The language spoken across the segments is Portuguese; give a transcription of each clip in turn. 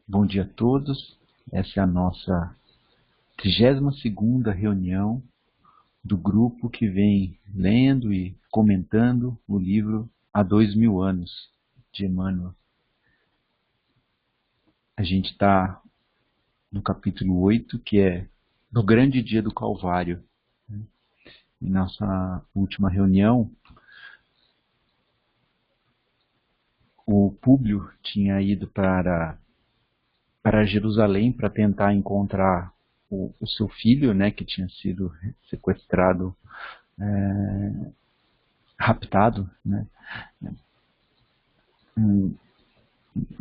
Bom dia a todos. Essa é a nossa 32ª reunião do grupo que vem lendo e comentando o livro Há 2000 anos, de Emmanuel. A gente está no capítulo 8, que é no grande dia do Calvário. Em nossa última reunião, o Públio tinha ido para Jerusalém para tentar encontrar o seu filho, né, que tinha sido sequestrado, raptado, né,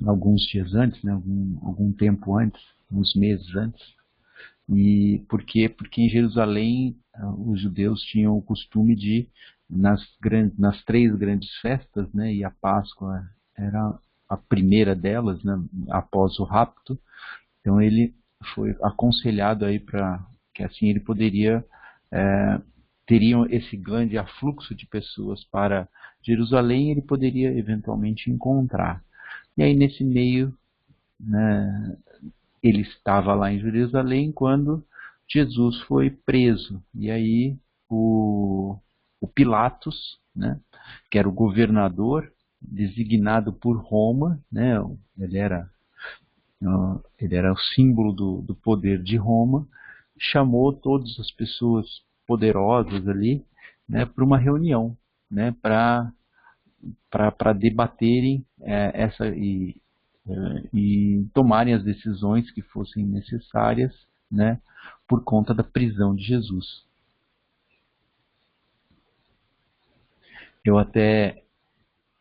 alguns dias antes, né, algum tempo antes, uns meses antes. E por quê? Porque em Jerusalém os judeus tinham o costume de, nas 3 grandes festas, né, e a Páscoa era a primeira delas, né, após o rapto. Então ele foi aconselhado aí para que assim ele poderia teriam esse grande afluxo de pessoas para Jerusalém, ele poderia eventualmente encontrar. E aí nesse meio, né, ele estava lá em Jerusalém quando Jesus foi preso. E aí o Pilatos, né, que era o governador designado por Roma, né, ele era o símbolo do poder de Roma, chamou todas as pessoas poderosas ali, né, para uma reunião, né, para debaterem e tomarem as decisões que fossem necessárias, né, por conta da prisão de Jesus. Eu até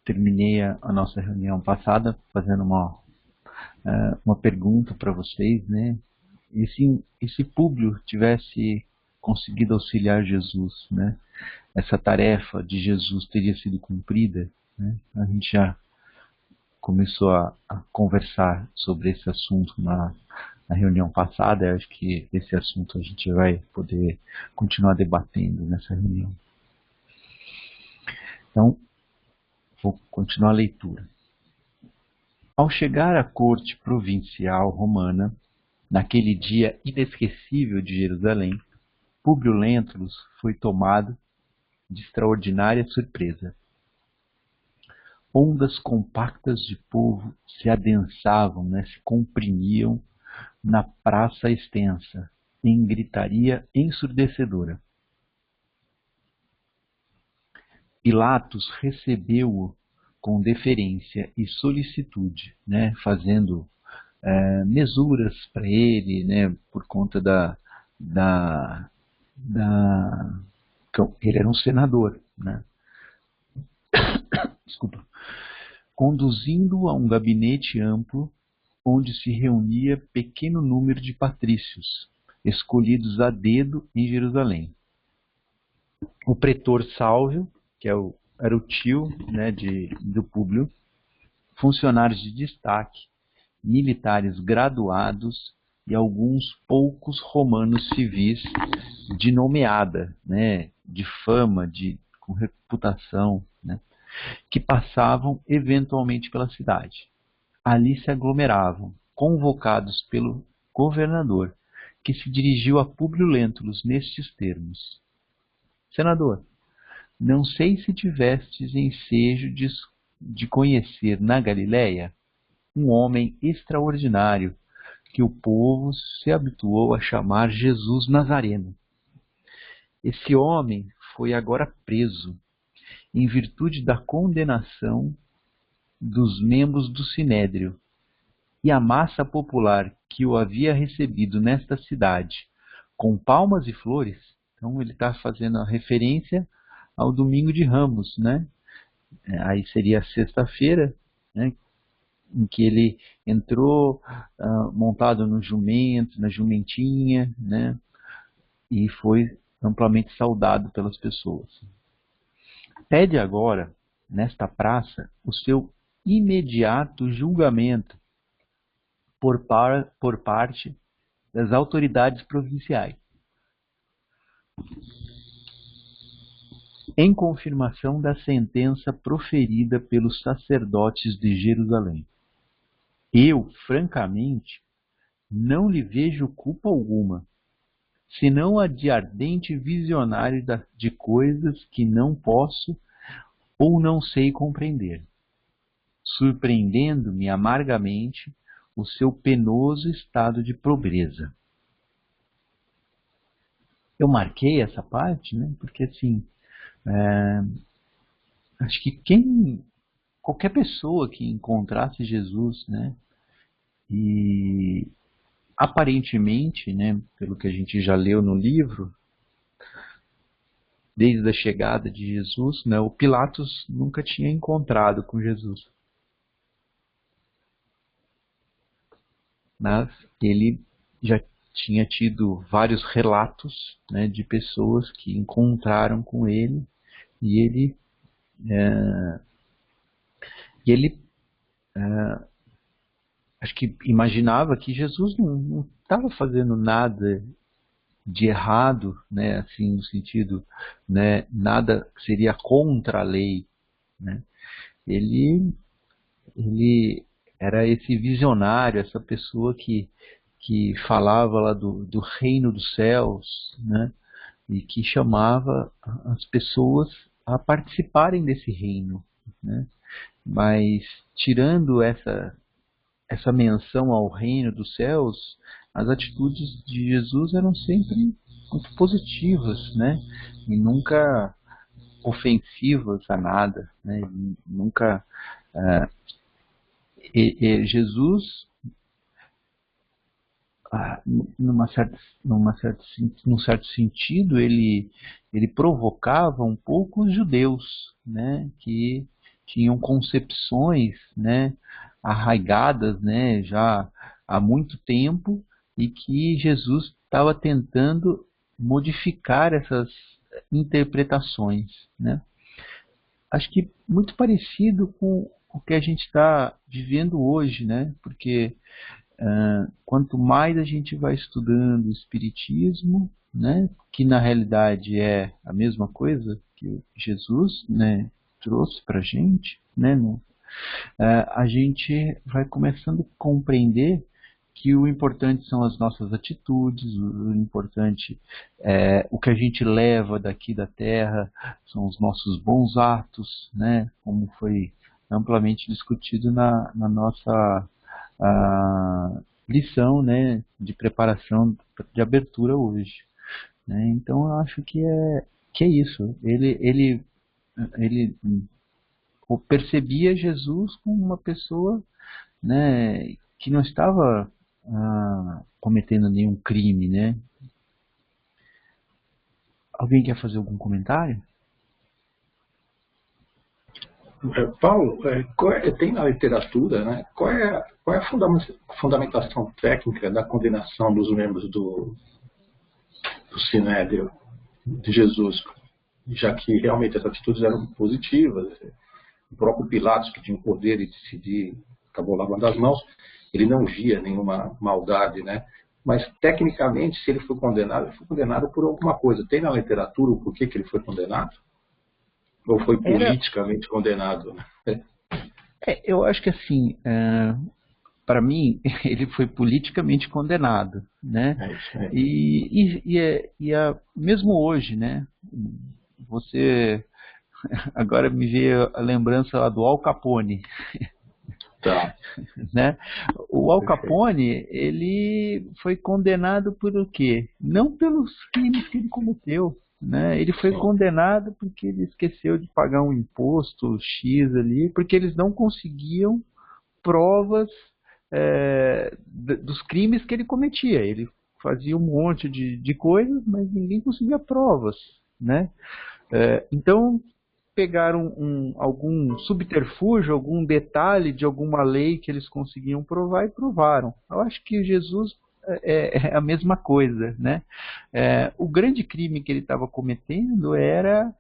terminei a nossa reunião passada fazendo uma pergunta para vocês, né? E se Públio tivesse conseguido auxiliar Jesus, né? Essa tarefa de Jesus teria sido cumprida, né? A gente já começou a conversar sobre esse assunto na reunião passada. Eu acho que esse assunto a gente vai poder continuar debatendo nessa reunião. Então, vou continuar a leitura. Ao chegar à corte provincial romana, naquele dia inesquecível de Jerusalém, Públio Lentulus foi tomado de extraordinária surpresa. Ondas compactas de povo se adensavam, né, se comprimiam na praça extensa, em gritaria ensurdecedora. Pilatos recebeu-o com deferência e solicitude, né, fazendo mesuras para ele, né, por conta ele era um senador, né, desculpa, conduzindo-o a um gabinete amplo onde se reunia pequeno número de patrícios, escolhidos a dedo em Jerusalém. O pretor Sálvio, que era o tio, né, do Públio, funcionários de destaque, militares graduados e alguns poucos romanos civis de nomeada, né, de fama, com reputação, né, que passavam eventualmente pela cidade. Ali se aglomeravam, convocados pelo governador, que se dirigiu a Públio Lentulus nestes termos: Senador, não sei se tivestes ensejo de conhecer na Galiléia um homem extraordinário que o povo se habituou a chamar Jesus Nazareno. Esse homem foi agora preso em virtude da condenação dos membros do Sinédrio, e a massa popular que o havia recebido nesta cidade com palmas e flores. Então ele está fazendo a referência ao domingo de Ramos, né? Aí seria a sexta-feira, né, em que ele entrou montado no jumento, na jumentinha, né, e foi amplamente saudado pelas pessoas. Pede agora, nesta praça, o seu imediato julgamento por parte das autoridades provinciais, em confirmação da sentença proferida pelos sacerdotes de Jerusalém. Eu, francamente, não lhe vejo culpa alguma, senão a de ardente visionário de coisas que não posso ou não sei compreender, surpreendendo-me amargamente o seu penoso estado de pobreza. Eu marquei essa parte, né, porque assim, acho que qualquer pessoa que encontrasse Jesus, né, e aparentemente, né, pelo que a gente já leu no livro, desde a chegada de Jesus, né, o Pilatos nunca tinha encontrado com Jesus. Mas ele já tinha tido vários relatos, né, de pessoas que encontraram com ele e ele acho que imaginava que Jesus não estava fazendo nada de errado, né, assim, no sentido, né, nada que seria contra a lei, né. Ele era esse visionário, essa pessoa que falava lá do reino dos céus, né, e que chamava as pessoas a participarem desse reino, né. Mas tirando essa menção ao reino dos céus, as atitudes de Jesus eram sempre muito positivas, né? E nunca ofensivas a nada, né? Nunca Jesus, num certo sentido, ele provocava um pouco os judeus, né? Que tinham concepções, né, arraigadas, né, já há muito tempo, e que Jesus estava tentando modificar essas interpretações, né. Acho que muito parecido com o que a gente está vivendo hoje, né, porque quanto mais a gente vai estudando o Espiritismo, né, que na realidade é a mesma coisa que Jesus, né, trouxe para a gente, né, a gente vai começando a compreender que o importante são as nossas atitudes, o importante é o que a gente leva daqui da Terra, são os nossos bons atos, né, como foi amplamente discutido na nossa lição, né, de preparação de abertura hoje, né. Então eu acho que é isso. Ele percebia Jesus como uma pessoa, né, que não estava cometendo nenhum crime, né. Alguém quer fazer algum comentário? Paulo, tem na literatura, né, qual é a fundamentação técnica da condenação dos membros do Sinédrio de Jesus, já que realmente as atitudes eram positivas? O próprio Pilatos, que tinha o poder de decidir, acabou lavando as mãos, ele não via nenhuma maldade, né? Mas, tecnicamente, se ele foi condenado por alguma coisa. Tem na literatura o porquê que ele foi condenado? Ou foi politicamente condenado? Eu acho que assim, para mim, ele foi politicamente condenado, né? Mesmo hoje, né? Você agora me veio a lembrança lá do Al Capone. Tá. Né? O Al Capone, ele foi condenado por o quê? Não pelos crimes que ele cometeu, né? Ele foi condenado porque ele esqueceu de pagar um imposto X ali, porque eles não conseguiam provas dos crimes que ele cometia. Ele fazia um monte de coisas, mas ninguém conseguia provas, né? Então pegaram algum subterfúgio, algum detalhe de alguma lei que eles conseguiam provar e provaram. Eu acho que Jesus é a mesma coisa, né? O grande crime que ele estava cometendo era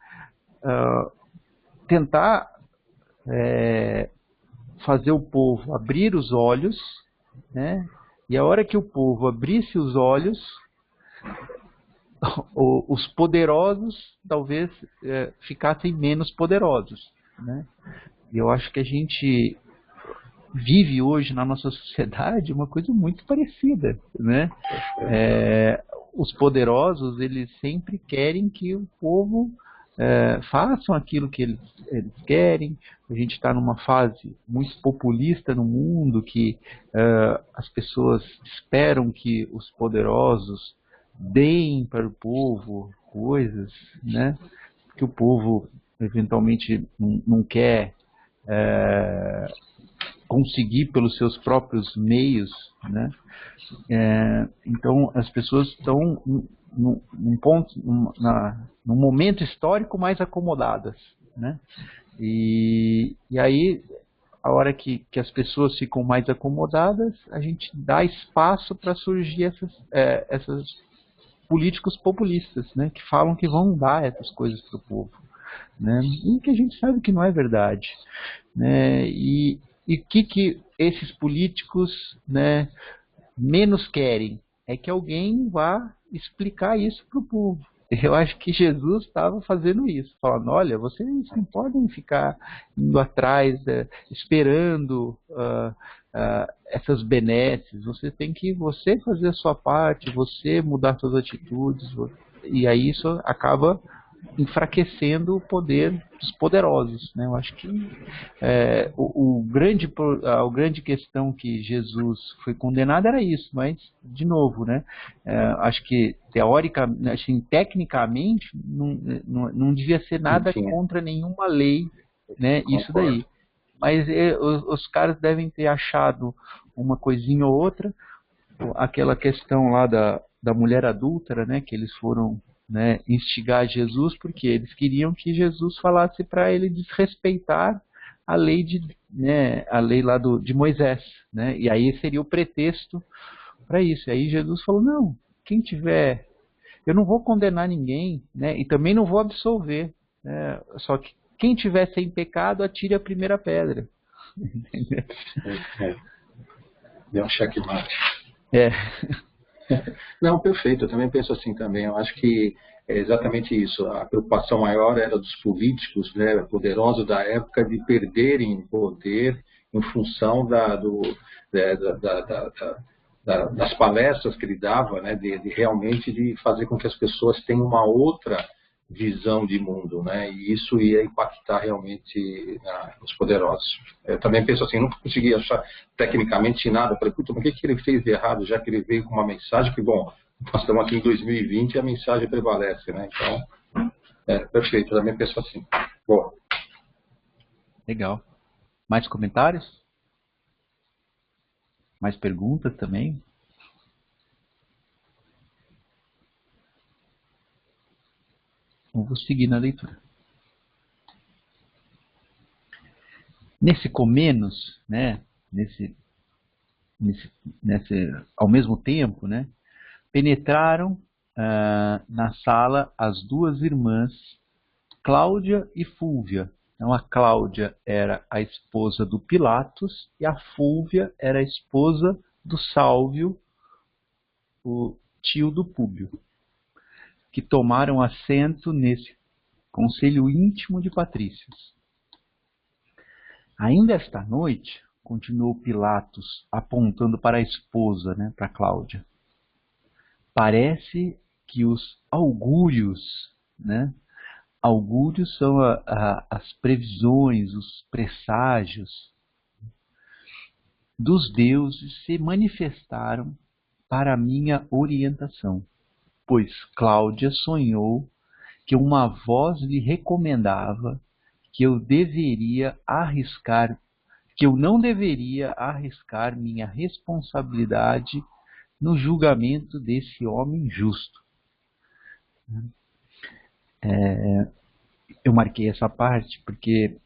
tentar fazer o povo abrir os olhos, né? E a hora que o povo abrisse os olhos, os poderosos talvez ficassem menos poderosos, né? E eu acho que a gente vive hoje na nossa sociedade uma coisa muito parecida, né? Os poderosos, eles sempre querem que o povo façam aquilo que eles querem. A gente está numa fase muito populista no mundo, que as pessoas esperam que os poderosos deem para o povo coisas, né? Que o povo eventualmente não quer conseguir pelos seus próprios meios, né? Então as pessoas estão num momento histórico mais acomodadas, né? E aí, a hora que as pessoas ficam mais acomodadas, a gente dá espaço para surgir essas políticos populistas, né? Que falam que vão dar essas coisas para o povo, né? E que a gente sabe que não é verdade, né? E o que esses políticos, né, menos querem é que alguém vá explicar isso para o povo. Eu acho que Jesus estava fazendo isso, falando, olha, vocês não podem ficar indo atrás, esperando essas benesses, você tem que fazer a sua parte, você mudar suas atitudes, e aí isso acaba enfraquecendo o poder dos poderosos, né? Eu acho que a grande questão que Jesus foi condenado era isso, mas, de novo, né? Acho que teoricamente, assim, tecnicamente, não devia ser nada contra nenhuma lei, né? Isso daí. Mas os caras devem ter achado uma coisinha ou outra, aquela questão lá da mulher adúltera, né? Que eles foram, né, instigar Jesus, porque eles queriam que Jesus falasse para ele desrespeitar a lei a lei lá de Moisés, né? E aí seria o pretexto para isso. E aí Jesus falou, não, eu não vou condenar ninguém, né? E também não vou absolver, né? Só que quem tiver sem pecado, atire a primeira pedra. Deu um checkmate. É. Não, perfeito, eu também penso assim também. Eu acho que é exatamente isso. A preocupação maior era dos políticos, né, poderosos da época, de perderem poder em função das palestras que ele dava, né, de realmente de fazer com que as pessoas tenham uma outra visão de mundo, né? E isso ia impactar realmente os poderosos. Eu também penso assim, não consegui achar tecnicamente nada. Falei, puta, mas o que ele fez de errado, já que ele veio com uma mensagem que, bom, nós estamos aqui em 2020 e a mensagem prevalece, né? Então, perfeito, eu também penso assim. Boa. Legal. Mais comentários? Mais perguntas também? Vou seguir na leitura. Nesse Comenos, né, ao mesmo tempo, né, penetraram na sala as duas irmãs, Cláudia e Fúlvia. Então a Cláudia era a esposa do Pilatos e a Fúlvia era a esposa do Sálvio, o tio do Públio, que tomaram assento nesse conselho íntimo de patrícios. Ainda esta noite, continuou Pilatos, apontando para a esposa, né, para Cláudia, parece que os augúrios, né, augúrios são as previsões, os presságios dos deuses se manifestaram para a minha orientação, pois Cláudia sonhou que uma voz lhe recomendava que eu não deveria arriscar minha responsabilidade no julgamento desse homem justo. Eu marquei essa parte porque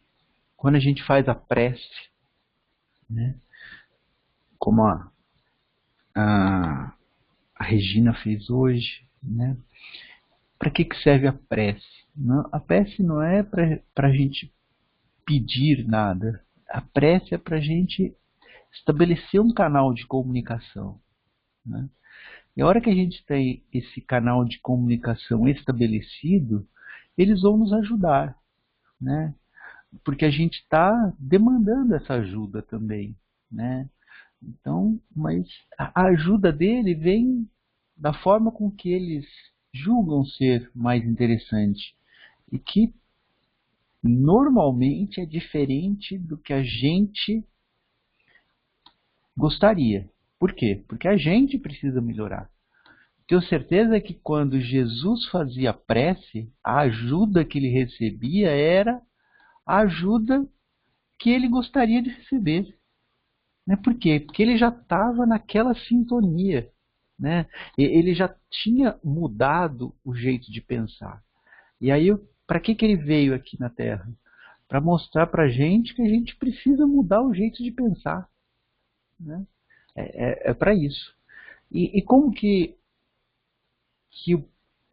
quando a gente faz a prece, né, como a Regina fez hoje, né, para que serve a prece? Não, a prece não é para a gente pedir nada. A prece é para a gente estabelecer um canal de comunicação, né? E a hora que a gente tem esse canal de comunicação estabelecido, eles vão nos ajudar, né? Porque a gente está demandando essa ajuda também, né? Então, mas a ajuda dele vem da forma com que eles julgam ser mais interessante e que normalmente é diferente do que a gente gostaria. Por quê? Porque a gente precisa melhorar. Tenho certeza que quando Jesus fazia prece, a ajuda que ele recebia era a ajuda que ele gostaria de receber. Né? Por quê? Porque ele já estava naquela sintonia. Né? Ele já tinha mudado o jeito de pensar. E aí, para que ele veio aqui na Terra? Para mostrar para a gente que a gente precisa mudar o jeito de pensar. Né? É para isso. E como que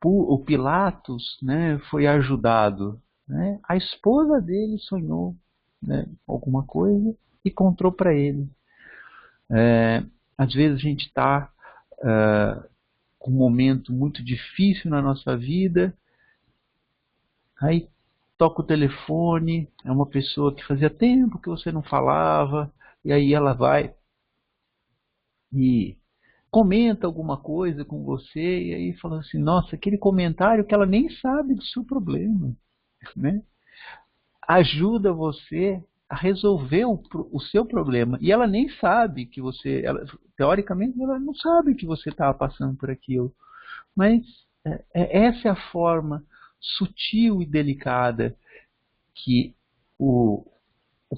o Pilatos, né, foi ajudado? Né? A esposa dele sonhou, né, alguma coisa e contou para ele. Às vezes a gente está com um momento muito difícil na nossa vida, aí toca o telefone, é uma pessoa que fazia tempo que você não falava, e aí ela vai e comenta alguma coisa com você, e aí fala assim, nossa, aquele comentário que ela nem sabe do seu problema, né? Ajuda você a resolver o seu problema. E ela nem sabe que você, teoricamente, ela não sabe que você estava passando por aquilo. Mas essa é a forma sutil e delicada que o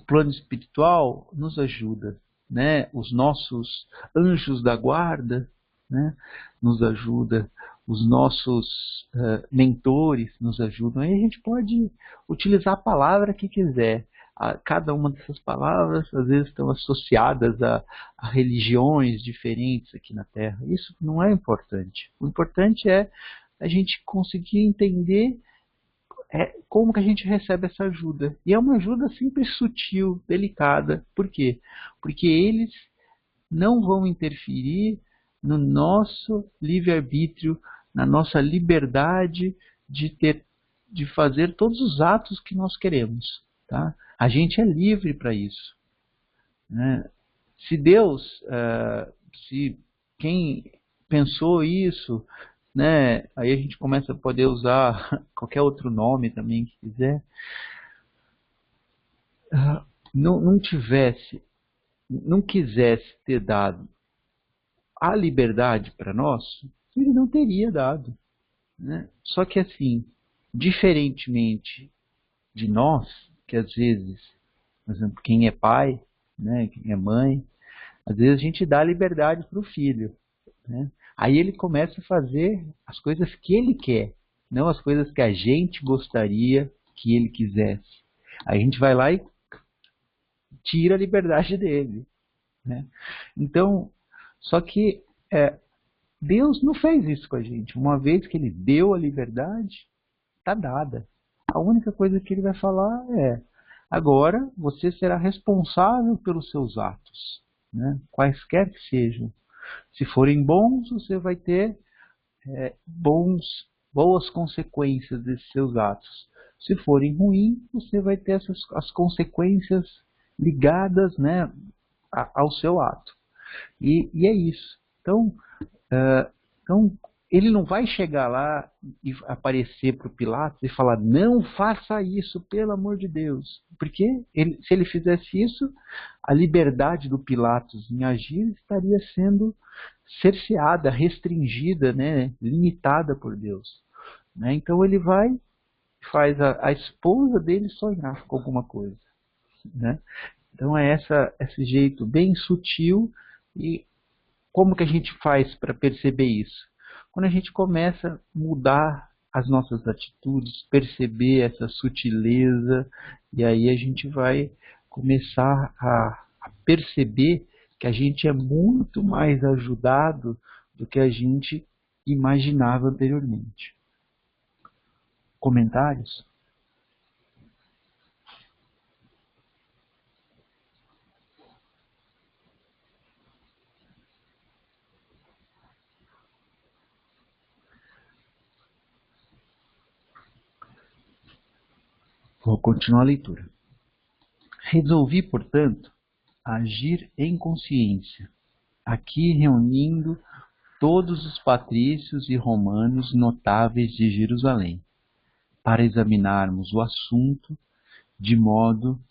plano espiritual nos ajuda. Né? Os nossos anjos da guarda, né? Nos ajuda, os nossos mentores nos ajudam. Aí a gente pode utilizar a palavra que quiser. Cada uma dessas palavras às vezes estão associadas a religiões diferentes aqui na Terra. Isso não é importante. O importante é a gente conseguir entender como que a gente recebe essa ajuda. E é uma ajuda sempre sutil, delicada. Por quê? Porque eles não vão interferir no nosso livre-arbítrio, na nossa liberdade de fazer todos os atos que nós queremos. Tá? A gente é livre para isso. Né? Se Deus, se quem pensou isso, né, aí a gente começa a poder usar qualquer outro nome também que quiser, não tivesse, não quisesse ter dado a liberdade para nós, ele não teria dado. Né? Só que assim, diferentemente de nós, que às vezes, por exemplo, quem é pai, né, quem é mãe, às vezes a gente dá liberdade para o filho. Né? Aí ele começa a fazer as coisas que ele quer, não as coisas que a gente gostaria que ele quisesse. Aí a gente vai lá e tira a liberdade dele. Né? Então, só que Deus não fez isso com a gente. Uma vez que ele deu a liberdade, está dada. A única coisa que ele vai falar é: agora você será responsável pelos seus atos, né? Quaisquer que sejam. Se forem bons, você vai ter boas consequências desses seus atos. Se forem ruins, você vai ter as consequências ligadas, né, ao seu ato. E é isso. Então, ele não vai chegar lá e aparecer para o Pilatos e falar: não faça isso, pelo amor de Deus. Porque se ele fizesse isso, a liberdade do Pilatos em agir estaria sendo cerceada, restringida, né, limitada por Deus. Né? Então ele vai e faz a esposa dele sonhar com alguma coisa. Né? Então é esse jeito bem sutil. E como que a gente faz para perceber isso? Quando a gente começa a mudar as nossas atitudes, perceber essa sutileza, e aí a gente vai começar a perceber que a gente é muito mais ajudado do que a gente imaginava anteriormente. Comentários? Vou continuar a leitura. Resolvi, portanto, agir em consciência, aqui reunindo todos os patrícios e romanos notáveis de Jerusalém, para examinarmos o assunto, de modo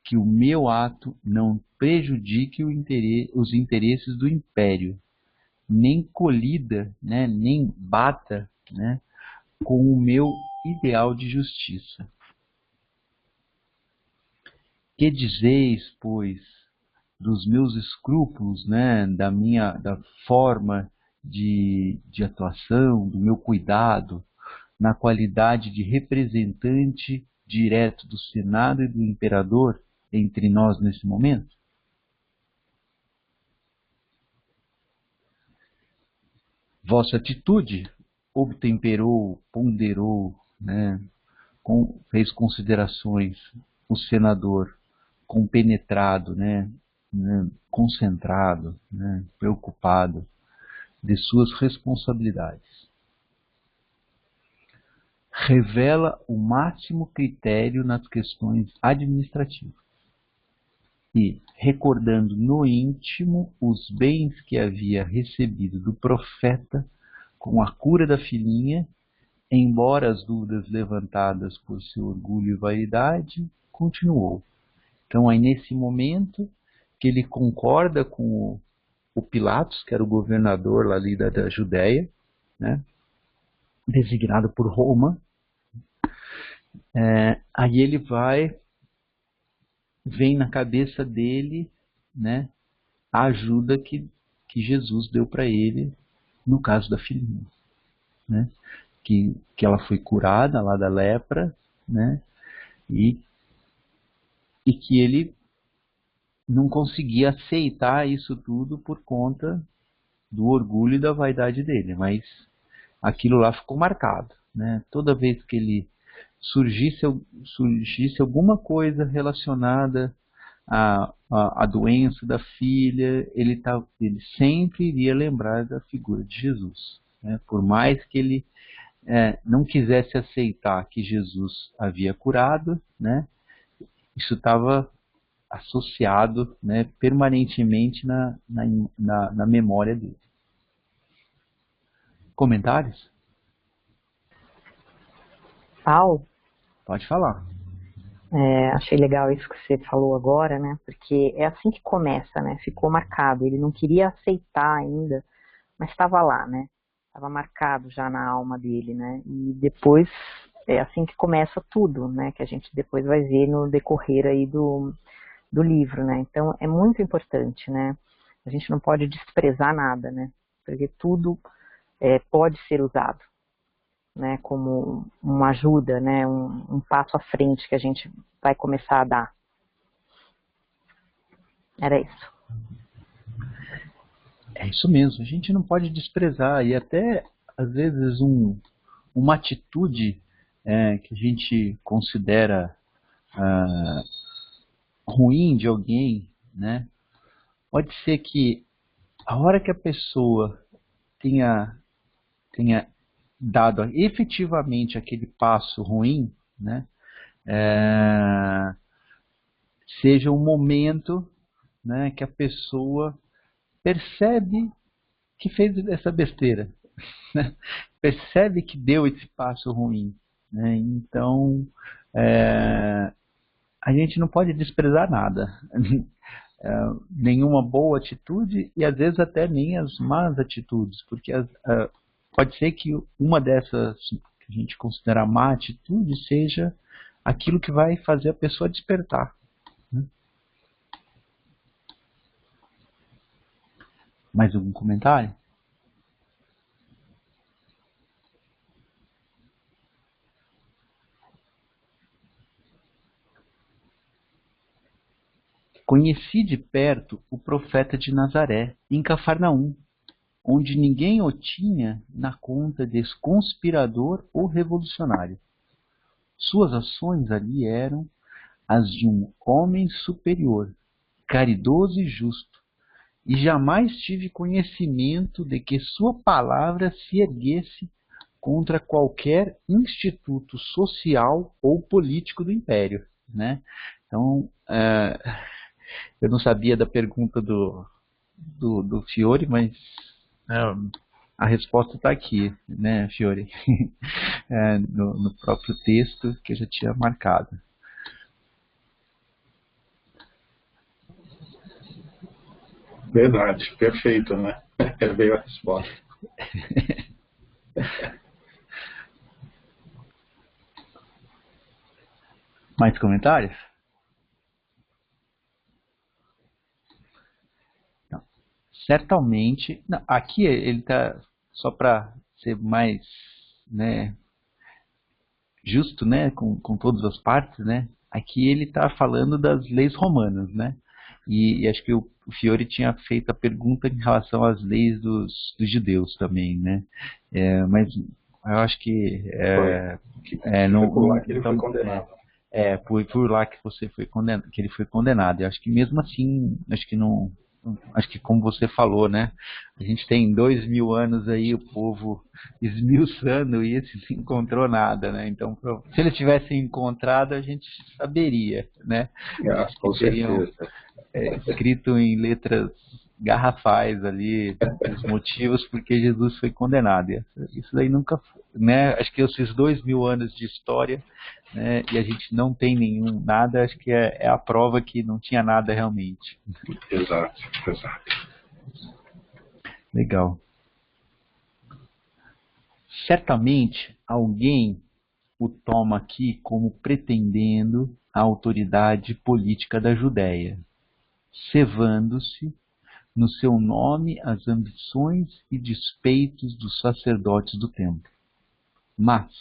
que o meu ato não prejudique os interesses do império, nem colida, né, nem bata, né, com o meu ideal de justiça. Que dizeis, pois, dos meus escrúpulos, né, da forma de atuação, do meu cuidado, na qualidade de representante direto do Senado e do Imperador entre nós nesse momento? Vossa atitude obtemperou, ponderou, né, fez considerações, o senador compenetrado, né, concentrado, né, preocupado de suas responsabilidades. Revela o máximo critério nas questões administrativas e, recordando no íntimo os bens que havia recebido do profeta com a cura da filhinha, embora as dúvidas levantadas por seu orgulho e vaidade, continuou. Então, aí nesse momento que ele concorda com o Pilatos, que era o governador lá ali da Judéia, né, designado por Roma, aí ele vem na cabeça dele, né, a ajuda que Jesus deu para ele no caso da filhinha, né, que ela foi curada lá da lepra, né, e que ele não conseguia aceitar isso tudo por conta do orgulho e da vaidade dele, mas aquilo lá ficou marcado, né? Toda vez que ele surgisse alguma coisa relacionada à doença da filha, ele sempre iria lembrar da figura de Jesus, né? Por mais que ele não quisesse aceitar que Jesus havia curado, né? Isso estava associado, né, permanentemente na memória dele. Comentários? Paulo, Pode falar. achei legal isso que você falou agora, né? Porque é assim que começa, né? Ficou marcado. Ele não queria aceitar ainda, mas estava lá, né? Estava marcado já na alma dele, né? E depois é assim que começa tudo, né? Que a gente depois vai ver no decorrer aí do livro, né? Então é muito importante, né? A gente não pode desprezar nada, né? Porque tudo pode ser usado, né? Como uma ajuda, né? Um passo à frente que a gente vai começar a dar. Era isso. É isso mesmo, a gente não pode desprezar, e até às vezes uma atitude que a gente considera ruim de alguém, né? Pode ser que a hora que a pessoa tenha dado efetivamente aquele passo ruim, né, seja um momento, né, que a pessoa percebe que fez essa besteira, né? Percebe que deu esse passo ruim, né? Então a gente não pode desprezar nada, nenhuma boa atitude e às vezes até nem as más atitudes, porque pode ser que uma dessas que a gente considera má atitude seja aquilo que vai fazer a pessoa despertar, né? Mais algum comentário? Conheci de perto o profeta de Nazaré, em Cafarnaum, onde ninguém o tinha na conta de conspirador ou revolucionário. Suas ações ali eram as de um homem superior, caridoso e justo, e jamais tive conhecimento de que sua palavra se erguesse contra qualquer instituto social ou político do império, né? Então, Eu não sabia da pergunta do Fiore, mas é, a resposta está aqui, né, Fiore? No próprio texto que eu já tinha marcado. Verdade, perfeito, né? Veio a resposta. Mais comentários? Não. Certamente, não, aqui ele está, só para ser mais, né, justo, né, com todas as partes, né, aqui ele está falando das leis romanas, né, e acho que o Fiore tinha feito a pergunta em relação às leis dos judeus também, né, mas eu acho que foi por lá que ele foi condenado. Por lá que você foi condenado, que ele foi condenado. Eu acho que mesmo assim, acho que como você falou, né? A gente tem 2000 anos aí o povo esmiuçando isso e não encontrou nada, né? Então, se ele tivesse encontrado, a gente saberia, né? Com Teriam certeza. escrito em letras garrafais ali os motivos porque Jesus foi condenado. Isso daí nunca, né? Acho que esses 2000 anos de história, né? E a gente não tem nada. Acho que é a prova que não tinha nada realmente. Exato. Legal. Certamente alguém o toma aqui como pretendendo a autoridade política da Judéia, cevando-se no seu nome as ambições e despeitos dos sacerdotes do templo. Mas,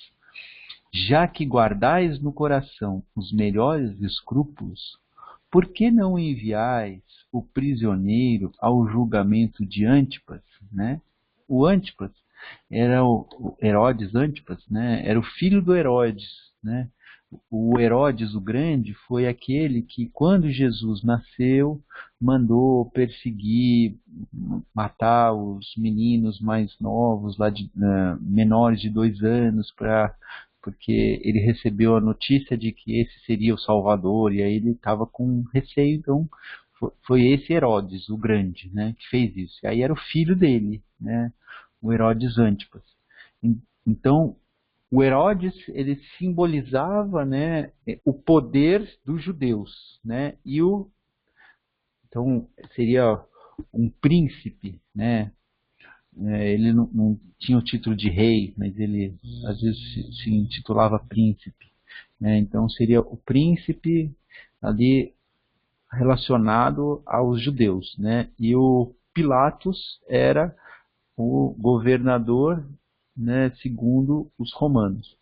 já que guardais no coração os melhores escrúpulos, por que não enviais o prisioneiro ao julgamento de Antipas, né? O Antipas era o Herodes Antipas, né? Era o filho do Herodes, né? O Herodes o Grande foi aquele que, quando Jesus nasceu, mandou perseguir, matar os meninos mais novos, menores de 2 anos, porque ele recebeu a notícia de que esse seria o Salvador, e aí ele estava com receio. Então foi esse Herodes o Grande, né, que fez isso. E aí era o filho dele, né, o Herodes Antipas. Então o Herodes, ele simbolizava, né, o poder dos judeus, né, então seria um príncipe, né. Ele não tinha o título de rei, mas ele às vezes se intitulava príncipe, né. Então seria o príncipe ali relacionado aos judeus, né. E o Pilatos era o governador, né, segundo os romanos.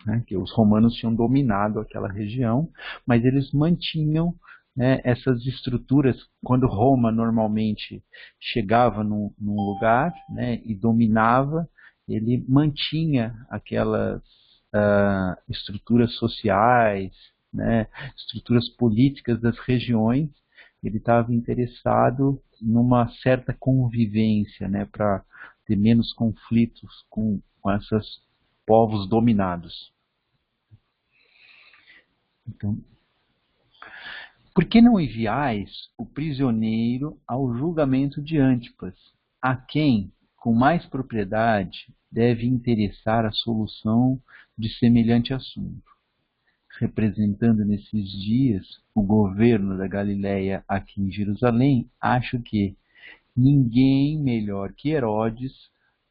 Né, que os romanos tinham dominado aquela região, mas eles mantinham, né, essas estruturas. Quando Roma normalmente chegava num lugar, né, e dominava, ele mantinha aquelas estruturas sociais, né, estruturas políticas das regiões. Ele estava interessado numa certa convivência, né, para ter menos conflitos com essas povos dominados. Então, por que não enviais o prisioneiro ao julgamento de Antipas, a quem, com mais propriedade, deve interessar a solução de semelhante assunto? Representando nesses dias o governo da Galileia aqui em Jerusalém, acho que ninguém melhor que Herodes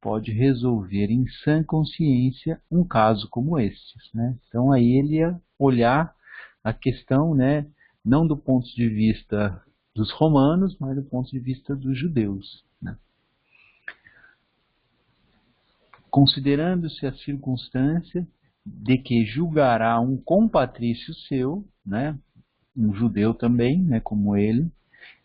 pode resolver em sã consciência um caso como este, né? Então aí ele ia olhar a questão, né, não do ponto de vista dos romanos, mas do ponto de vista dos judeus, né? Considerando-se a circunstância de que julgará um compatrício seu, né, um judeu também, né, como ele,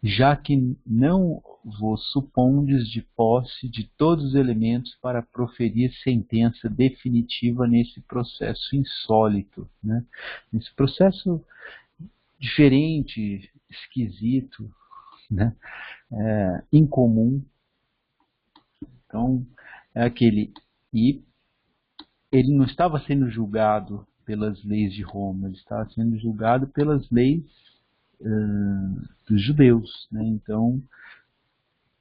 já que não vos supondes de posse de todos os elementos para proferir sentença definitiva nesse processo insólito, né? Nesse processo diferente, esquisito, né? Incomum. Então, é aquele. E ele não estava sendo julgado pelas leis de Roma, ele estava sendo julgado pelas leis dos judeus, né? Então,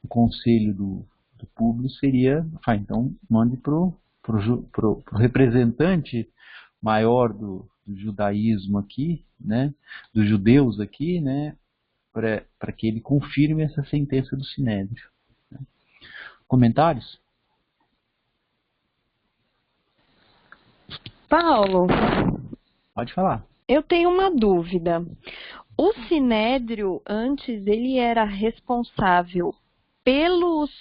o conselho do Públio seria, então mande pro representante maior do judaísmo aqui, né? Dos judeus aqui, né? Para que ele confirme essa sentença do Sinédrio. Né? Comentários? Paulo, Pode falar. eu tenho uma dúvida. O Sinédrio, antes, ele era responsável pelos,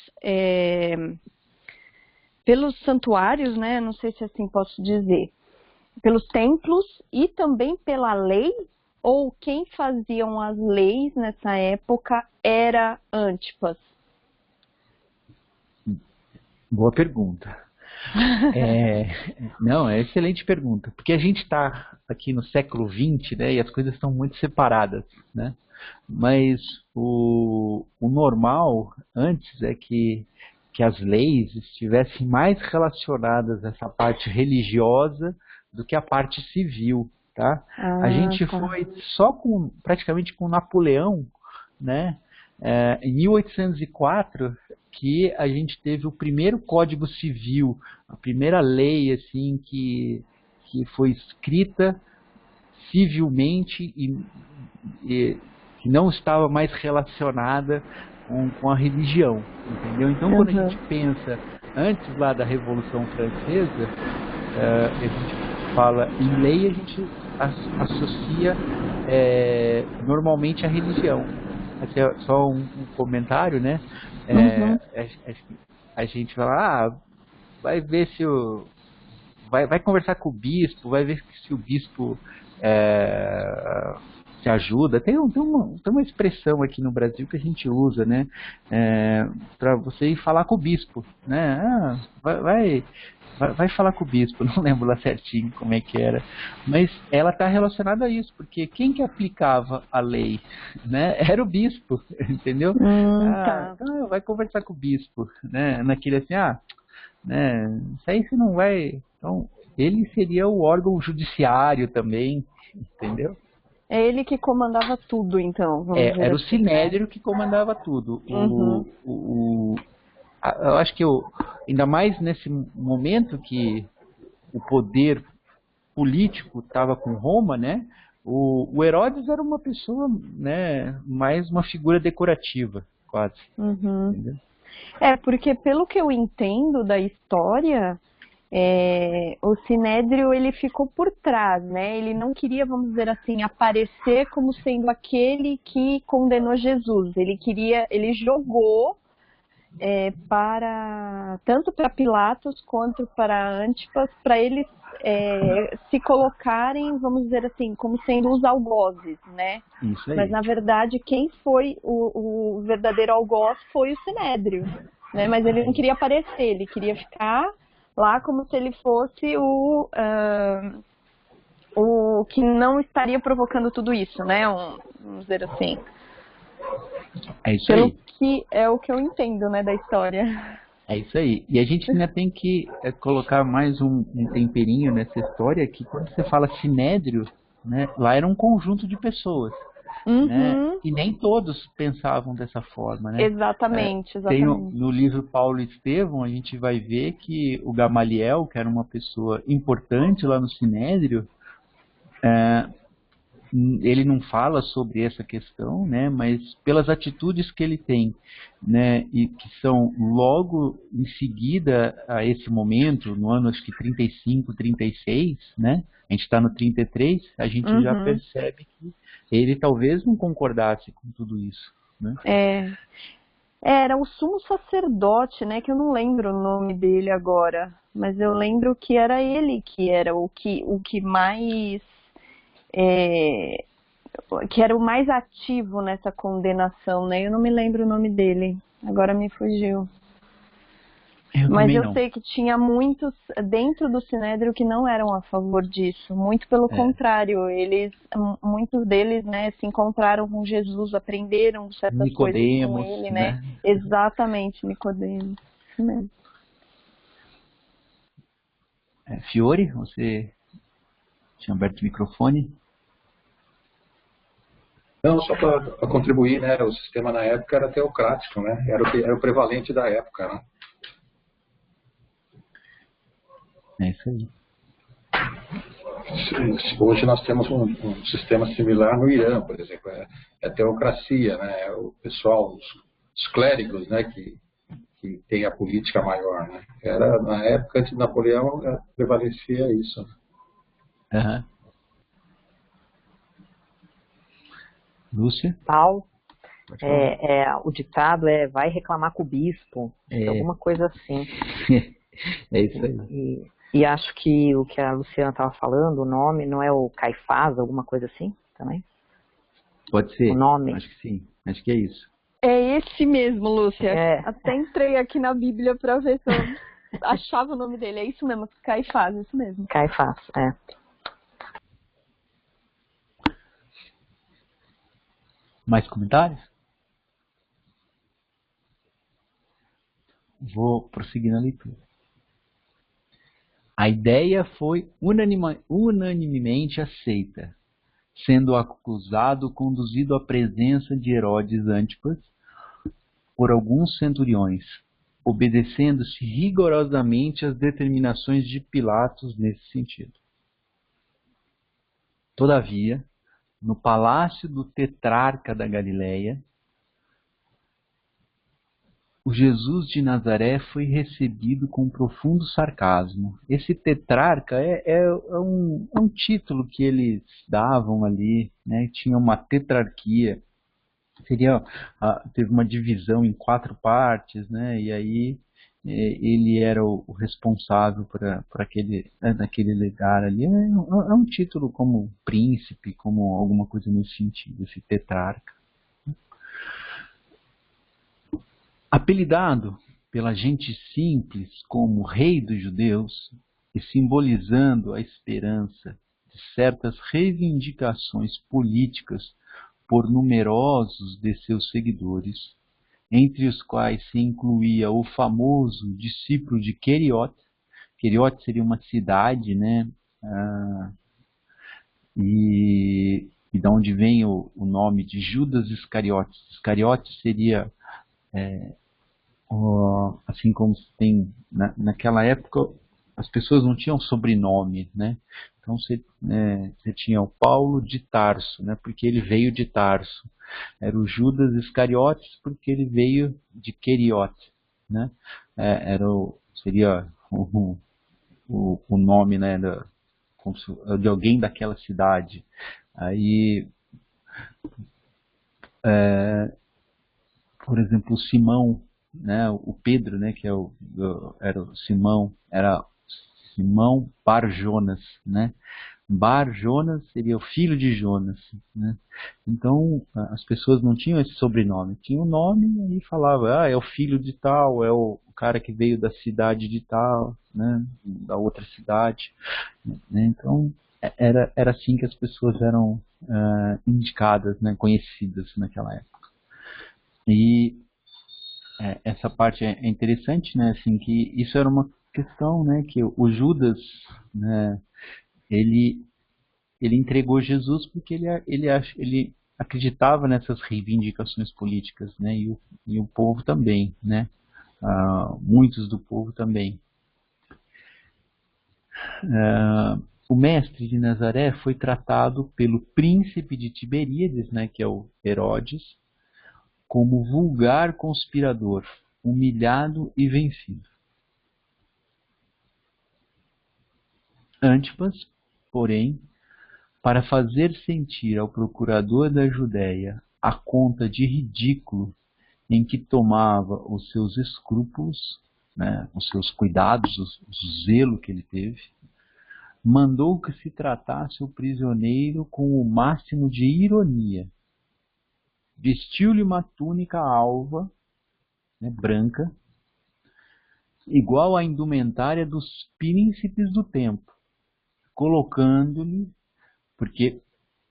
pelos santuários, né? Não sei se assim posso dizer. Pelos templos e também pela lei? Ou quem faziam as leis nessa época era Antipas? Boa pergunta. Não, é excelente pergunta, porque a gente está aqui no século XX, né, e as coisas estão muito separadas, né? Mas o normal antes é que as leis estivessem mais relacionadas a essa parte religiosa do que a parte civil, tá? A gente foi só praticamente com Napoleão, né? Em 1804 que a gente teve o primeiro Código Civil, a primeira lei assim que foi escrita civilmente e que não estava mais relacionada com a religião, entendeu? Então, quando a gente pensa antes lá da Revolução Francesa, a gente fala em lei, a gente associa normalmente a religião. Aqui é só um comentário, né? A gente fala, vai ver se vai conversar com o bispo, vai ver se o bispo te ajuda. Tem uma expressão aqui no Brasil que a gente usa, né? Para você ir falar com o bispo, né? Vai falar com o bispo, não lembro lá certinho como é que era, mas ela está relacionada a isso, porque quem que aplicava a lei, né? Era o bispo, entendeu? Então vai conversar com o bispo, né? Naquele assim, né? Isso aí você não vai. Então, ele seria o órgão judiciário também, entendeu? É ele que comandava tudo, então. Vamos dizer era o assim, Sinédrio que comandava tudo. Eu acho que ainda mais nesse momento que o poder político estava com Roma, né? O Herodes era uma pessoa, né? Mais uma figura decorativa, quase. Entendeu? Porque pelo que eu entendo da história, o Sinédrio ele ficou por trás, né? Ele não queria, vamos dizer assim, aparecer como sendo aquele que condenou Jesus. Ele jogou tanto para Pilatos quanto para Antipas, para eles se colocarem, vamos dizer assim, como sendo os algozes, né? Isso aí. Mas na verdade quem foi o verdadeiro algoz foi o Sinédrio, né? Mas ele não queria aparecer, ele queria ficar lá como se ele fosse o que não estaria provocando tudo isso, né? Vamos dizer assim. É isso Pelo aí. que é o que eu entendo, né, da história. É isso aí. E a gente ainda tem que colocar mais um temperinho nessa história, que quando você fala Sinédrio, né, lá era um conjunto de pessoas. Né? E nem todos pensavam dessa forma. Né? Exatamente. No livro Paulo e Estevão, a gente vai ver que o Gamaliel, que era uma pessoa importante lá no Sinédrio, ele não fala sobre essa questão, né, mas pelas atitudes que ele tem, né, e que são logo em seguida a esse momento, no ano acho que 35, 36, né, a gente está no 33, a gente já percebe que ele talvez não concordasse com tudo isso, né. Era o sumo sacerdote, né, que eu não lembro o nome dele agora, mas eu lembro que era ele que era o que mais que era o mais ativo nessa condenação, né? Eu não me lembro o nome dele, agora me fugiu. Mas eu sei que tinha muitos dentro do Sinédrio que não eram a favor disso, muito pelo contrário, muitos deles, né, se encontraram com Jesus, aprenderam certas coisas com ele, né? Exatamente, Nicodemos. Isso mesmo. Fiore, você tinha aberto o microfone? Não, só para contribuir, né? O sistema na época era teocrático, né? Era o prevalente da época, né? É isso aí. Hoje nós temos um sistema similar no Irã, por exemplo. É a teocracia, né? É o pessoal, os clérigos, né? Que tem a política maior, né? Na época antes de Napoleão prevalecia isso. Uhum. Lúcia? Paulo, o ditado é vai reclamar com o bispo, alguma coisa assim. É isso aí. E acho que o que a Luciana estava falando, o nome, não é o Caifás, alguma coisa assim também? Pode ser. O nome. Acho que sim. Acho que é isso. É esse mesmo, Lúcia. Até entrei aqui na Bíblia para ver se eu achava o nome dele. É isso mesmo, Caifás, isso mesmo. Caifás, Mais comentários? Vou prosseguir na leitura. A ideia foi unanimemente aceita, sendo o acusado conduzido à presença de Herodes Antipas por alguns centuriões, obedecendo-se rigorosamente às determinações de Pilatos nesse sentido. Todavia, no palácio do tetrarca da Galileia, o Jesus de Nazaré foi recebido com profundo sarcasmo. Esse tetrarca é um título que eles davam ali, né? Tinha uma tetrarquia. Teve uma divisão em 4 partes, né? E aí ele era o responsável por naquele lugar ali. É um título como príncipe, como alguma coisa nesse sentido, esse tetrarca. Apelidado pela gente simples como Rei dos Judeus e simbolizando a esperança de certas reivindicações políticas por numerosos de seus seguidores, entre os quais se incluía o famoso discípulo de Queriote. Queriote seria uma cidade, né? E de onde vem o nome de Judas Iscariotes. Iscariotes seria assim como se tem naquela época, as pessoas não tinham sobrenome, né? Então você tinha o Paulo de Tarso, né? Porque ele veio de Tarso. Era o Judas Iscariotes porque ele veio de Queriote, né? Seria o nome, né, de alguém daquela cidade. Aí, por exemplo, o Simão, né, o Pedro, né, que era o Simão, era Simão Bar Jonas, né? Bar Jonas seria o filho de Jonas, né? Então as pessoas não tinham esse sobrenome, tinham o nome e falava, é o filho de tal, é o cara que veio da cidade de tal, né, da outra cidade, né? Então era assim que as pessoas eram indicadas, né, conhecidas naquela época. E essa parte é interessante, né, assim, que isso era uma questão, né, que o Judas, né, ele entregou Jesus porque ele acreditava nessas reivindicações políticas, né, e o povo também, né, muitos do povo também. O mestre de Nazaré foi tratado pelo príncipe de Tiberíades, né, que é o Herodes, como vulgar conspirador, humilhado e vencido. Antipas, porém, para fazer sentir ao procurador da Judéia a conta de ridículo em que tomava os seus escrúpulos, né, os seus cuidados, o zelo que ele teve, mandou que se tratasse o prisioneiro com o máximo de ironia. Vestiu-lhe uma túnica alva, né, branca, igual à indumentária dos príncipes do tempo, colocando-lhe, porque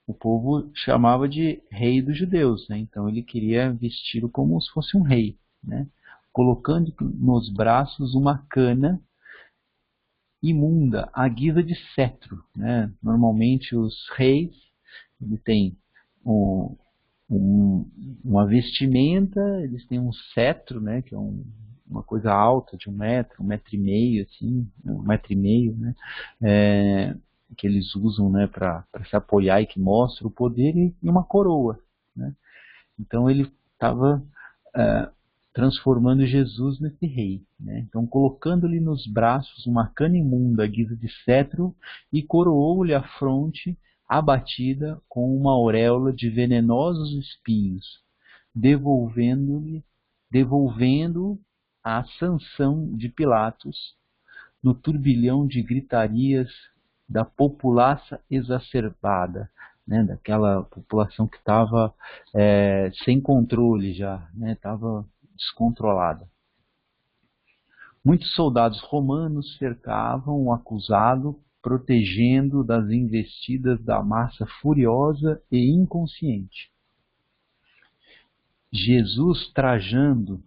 o povo chamava de rei dos judeus, né? Então ele queria vesti-lo como se fosse um rei, né? Colocando nos braços uma cana imunda, à guisa de cetro, né? Normalmente os reis, ele tem uma vestimenta, eles têm um cetro, né, que é uma coisa alta de 1 metro, 1,5 metro, assim, 1,5 metro, né, que eles usam, né, para se apoiar e que mostra o poder, e uma coroa, né. Então ele estava transformando Jesus nesse rei, né? Então colocando-lhe nos braços uma cana imunda à guisa de cetro e coroou-lhe a fronte abatida com uma auréola de venenosos espinhos, devolvendo a sanção de Pilatos no turbilhão de gritarias da populaça exacerbada, né, daquela população que estava sem controle já, né, estava descontrolada. Muitos soldados romanos cercavam o acusado, protegendo das investidas da massa furiosa e inconsciente. Jesus, trajando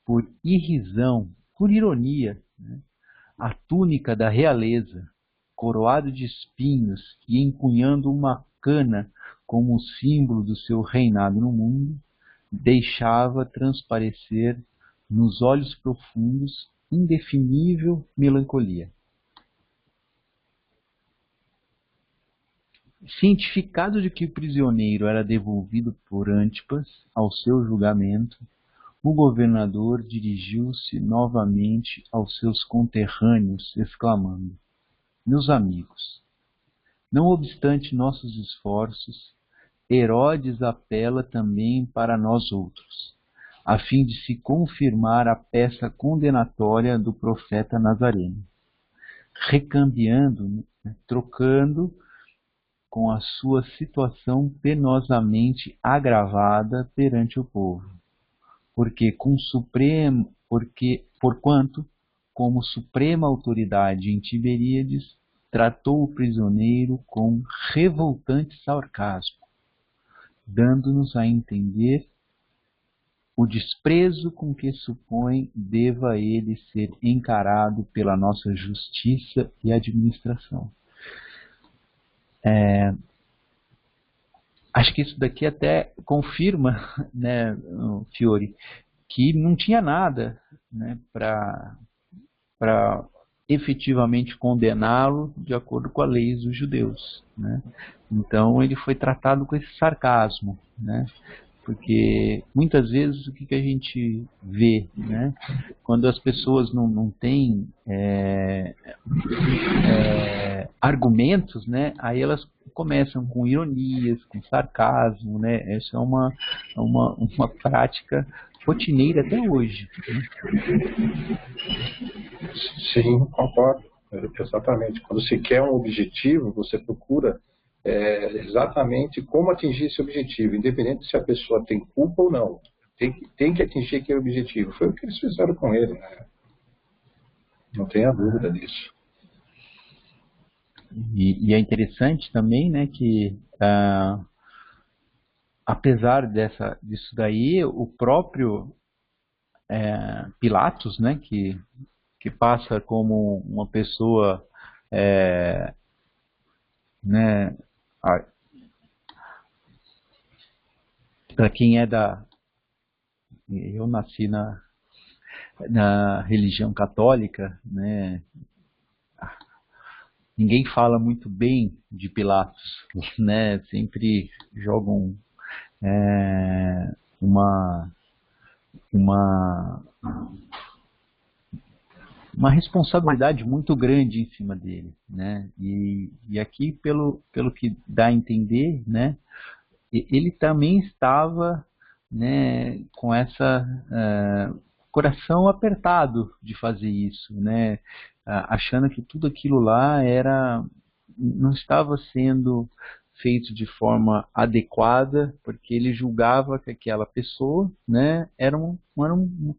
por irrisão, por ironia, né, a túnica da realeza, coroado de espinhos e empunhando uma cana como símbolo do seu reinado no mundo, deixava transparecer nos olhos profundos indefinível melancolia. Cientificado de que o prisioneiro era devolvido por Antipas ao seu julgamento, o governador dirigiu-se novamente aos seus conterrâneos, exclamando: meus amigos, não obstante nossos esforços, Herodes apela também para nós outros, a fim de se confirmar a peça condenatória do profeta Nazareno, recambiando, trocando com a sua situação penosamente agravada perante o povo, porquanto, como suprema autoridade em Tiberíades, tratou o prisioneiro com revoltante sarcasmo, dando-nos a entender o desprezo com que supõe deva ele ser encarado pela nossa justiça e administração. Acho que isso daqui até confirma, né, Fiore, que não tinha nada, né, para efetivamente condená-lo de acordo com a lei dos judeus, né? Então ele foi tratado com esse sarcasmo, né? Porque muitas vezes o que a gente vê, né? Quando as pessoas não têm argumentos, né? Aí elas começam com ironias, com sarcasmo, né? Essa é uma prática rotineira até hoje, né? Sim, concordo. Exatamente. Quando se quer um objetivo, você procura exatamente como atingir esse objetivo, independente se a pessoa tem culpa ou não. Tem que atingir aquele objetivo. Foi o que eles fizeram com ele, né? Não tenha dúvida disso. E é interessante também, né, que apesar disso daí, o próprio Pilatos, né, que passa como uma pessoa, né, para quem eu nasci na religião católica, né, ninguém fala muito bem de Pilatos, né, sempre jogam uma responsabilidade muito grande em cima dele, né? E aqui, pelo que dá a entender, né, ele também estava, né, com essa coração apertado de fazer isso, né, achando que tudo aquilo lá não estava sendo feito de forma adequada, porque ele julgava que aquela pessoa, né, era uma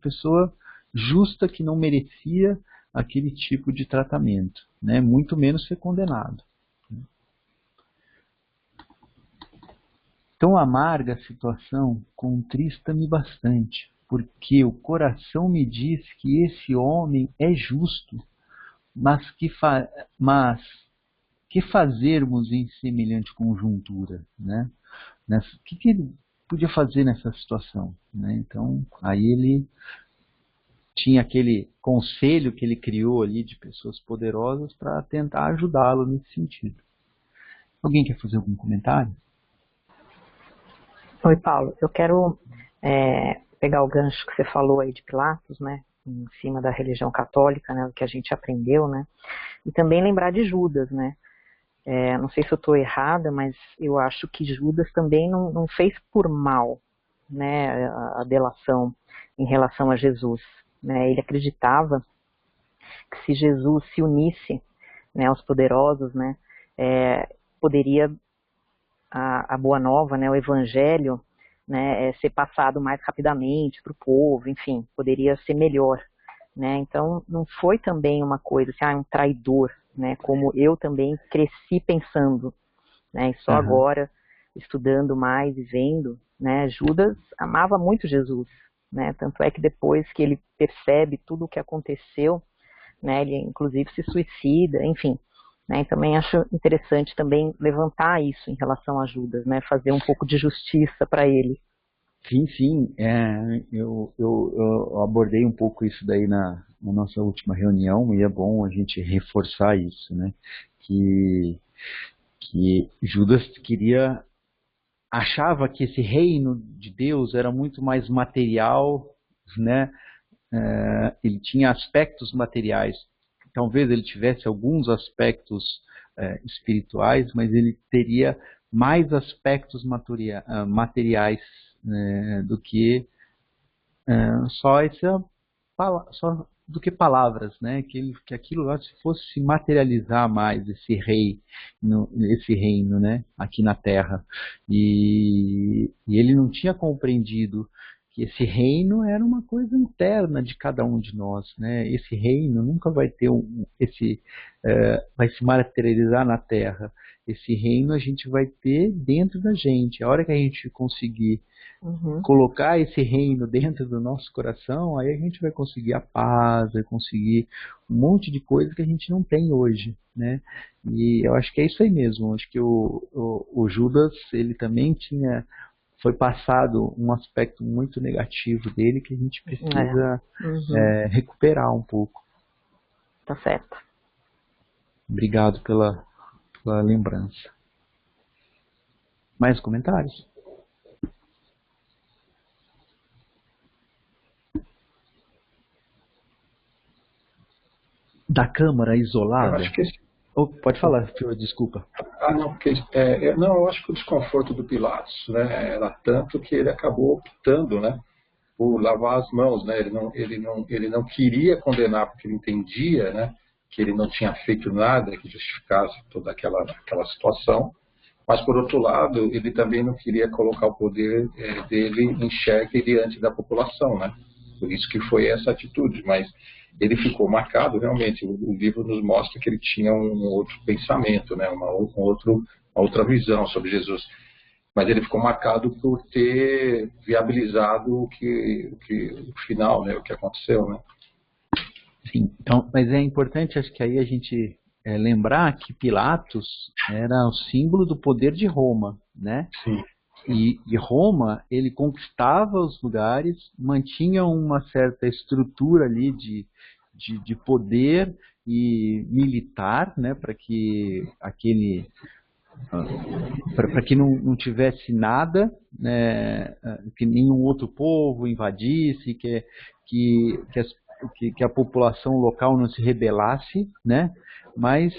pessoa justa que não merecia aquele tipo de tratamento, né, muito menos ser condenado. Tão amarga a situação contrista-me bastante, porque o coração me diz que esse homem é justo, mas que fazermos em semelhante conjuntura, né? O que podia fazer nessa situação, né? Então, aí ele tinha aquele conselho que ele criou ali de pessoas poderosas para tentar ajudá-lo nesse sentido. Alguém quer fazer algum comentário? Oi, Paulo. Eu quero pegar o gancho que você falou aí de Pilatos, né? Em cima da religião católica, né? O que a gente aprendeu, né? E também lembrar de Judas, né? Não sei se eu estou errada, mas eu acho que Judas também não fez por mal, né? A delação em relação a Jesus, né? Ele acreditava que se Jesus se unisse, né, aos poderosos, né? Poderia a boa nova, né, o evangelho, né, ser passado mais rapidamente para o povo, enfim, poderia ser melhor, né? Então não foi também uma coisa assim, um traidor, né, como eu também cresci pensando, né, e só agora estudando mais e vendo, né, Judas amava muito Jesus, né, tanto é que depois que ele percebe tudo o que aconteceu, né, ele inclusive se suicida, enfim. Né, e também acho interessante também levantar isso em relação a Judas, né, fazer um pouco de justiça para ele. Sim, sim. Eu abordei um pouco isso daí na nossa última reunião e é bom a gente reforçar isso, né? Que Judas achava que esse reino de Deus era muito mais material, né? Ele tinha aspectos materiais. Talvez ele tivesse alguns aspectos espirituais, mas ele teria mais aspectos materiais do que só do que palavras, né? Que aquilo lá se fosse se materializar mais esse reino, né? Aqui na Terra. E ele não tinha compreendido que esse reino era uma coisa interna de cada um de nós, né? Esse reino nunca vai ter vai se materializar na Terra. Esse reino a gente vai ter dentro da gente. A hora que a gente conseguir colocar esse reino dentro do nosso coração, aí a gente vai conseguir a paz, vai conseguir um monte de coisa que a gente não tem hoje, né? E eu acho que é isso aí mesmo. Eu acho que o Judas, ele também foi passado um aspecto muito negativo dele que a gente precisa recuperar um pouco. Tá certo. Obrigado pela lembrança. Mais comentários? Da câmara isolada? Eu acho que pode falar, Fio, desculpa. Não, porque eu acho que o desconforto do Pilatos, né, era tanto que ele acabou optando, né, por lavar as mãos, né? Ele não queria condenar porque ele entendia, né, que ele não tinha feito nada que justificasse toda aquela situação. Mas, por outro lado, ele também não queria colocar o poder dele em xeque diante da população, né? Por isso que foi essa atitude. Mas ele ficou marcado, realmente. O livro nos mostra que ele tinha um outro pensamento, né? Uma outra visão sobre Jesus. Mas ele ficou marcado por ter viabilizado o final, né? O que aconteceu, né? Sim, então, mas é importante, acho que aí a gente lembrar que Pilatos era o símbolo do poder de Roma, né? Sim. E Roma, ele conquistava os lugares, mantinha uma certa estrutura ali de poder e militar, né? Para que não tivesse nada, né, que nenhum outro povo invadisse, que a população local não se rebelasse, né? Mas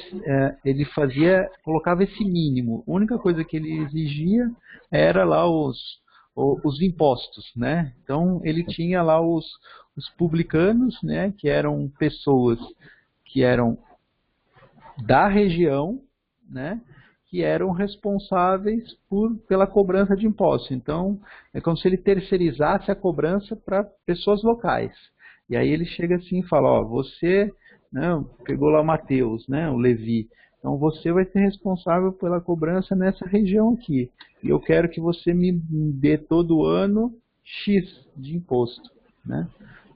ele colocava esse mínimo. A única coisa que ele exigia era lá os impostos, né? Então ele tinha lá os publicanos, né? Que eram pessoas que eram da região, né? Que eram responsáveis pela cobrança de impostos. Então, é como se ele terceirizasse a cobrança para pessoas locais. E aí ele chega assim e fala, você, né, pegou lá o Mateus, né, o Levi, então você vai ser responsável pela cobrança nessa região aqui. E eu quero que você me dê todo ano X de imposto, né?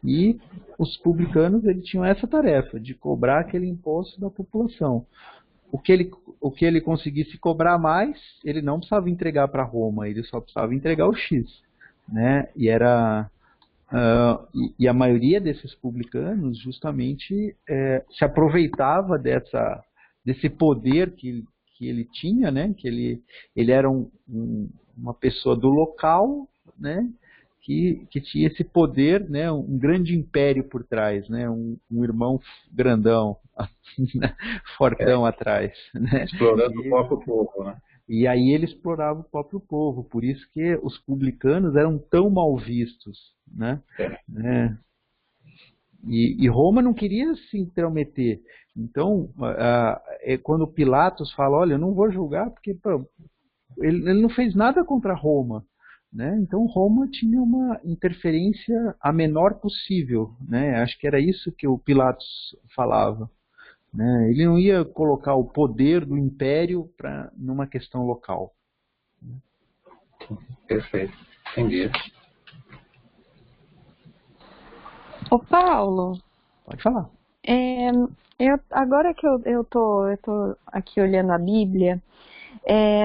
E os publicanos, eles tinham essa tarefa, de cobrar aquele imposto da população. o que ele conseguisse cobrar mais, ele não precisava entregar para Roma, ele só precisava entregar o X, né? E a maioria desses publicanos justamente se aproveitava desse poder que ele tinha, né? Que ele era uma pessoa do local, né? Que tinha esse poder, né? Um grande império por trás, né? Um irmão grandão, fortão atrás, né? Explorando o próprio povo, né? E aí ele explorava o próprio povo, por isso que os publicanos eram tão mal vistos, né? E Roma não queria se intrometer. Então, quando Pilatos fala, olha, eu não vou julgar porque ele não fez nada contra Roma, né? Então Roma tinha uma interferência a menor possível, né? Acho que era isso que o Pilatos falava, né? Ele não ia colocar o poder do império numa questão local. Perfeito, entendi. Ô Paulo, pode falar. Agora que eu tô aqui olhando a Bíblia,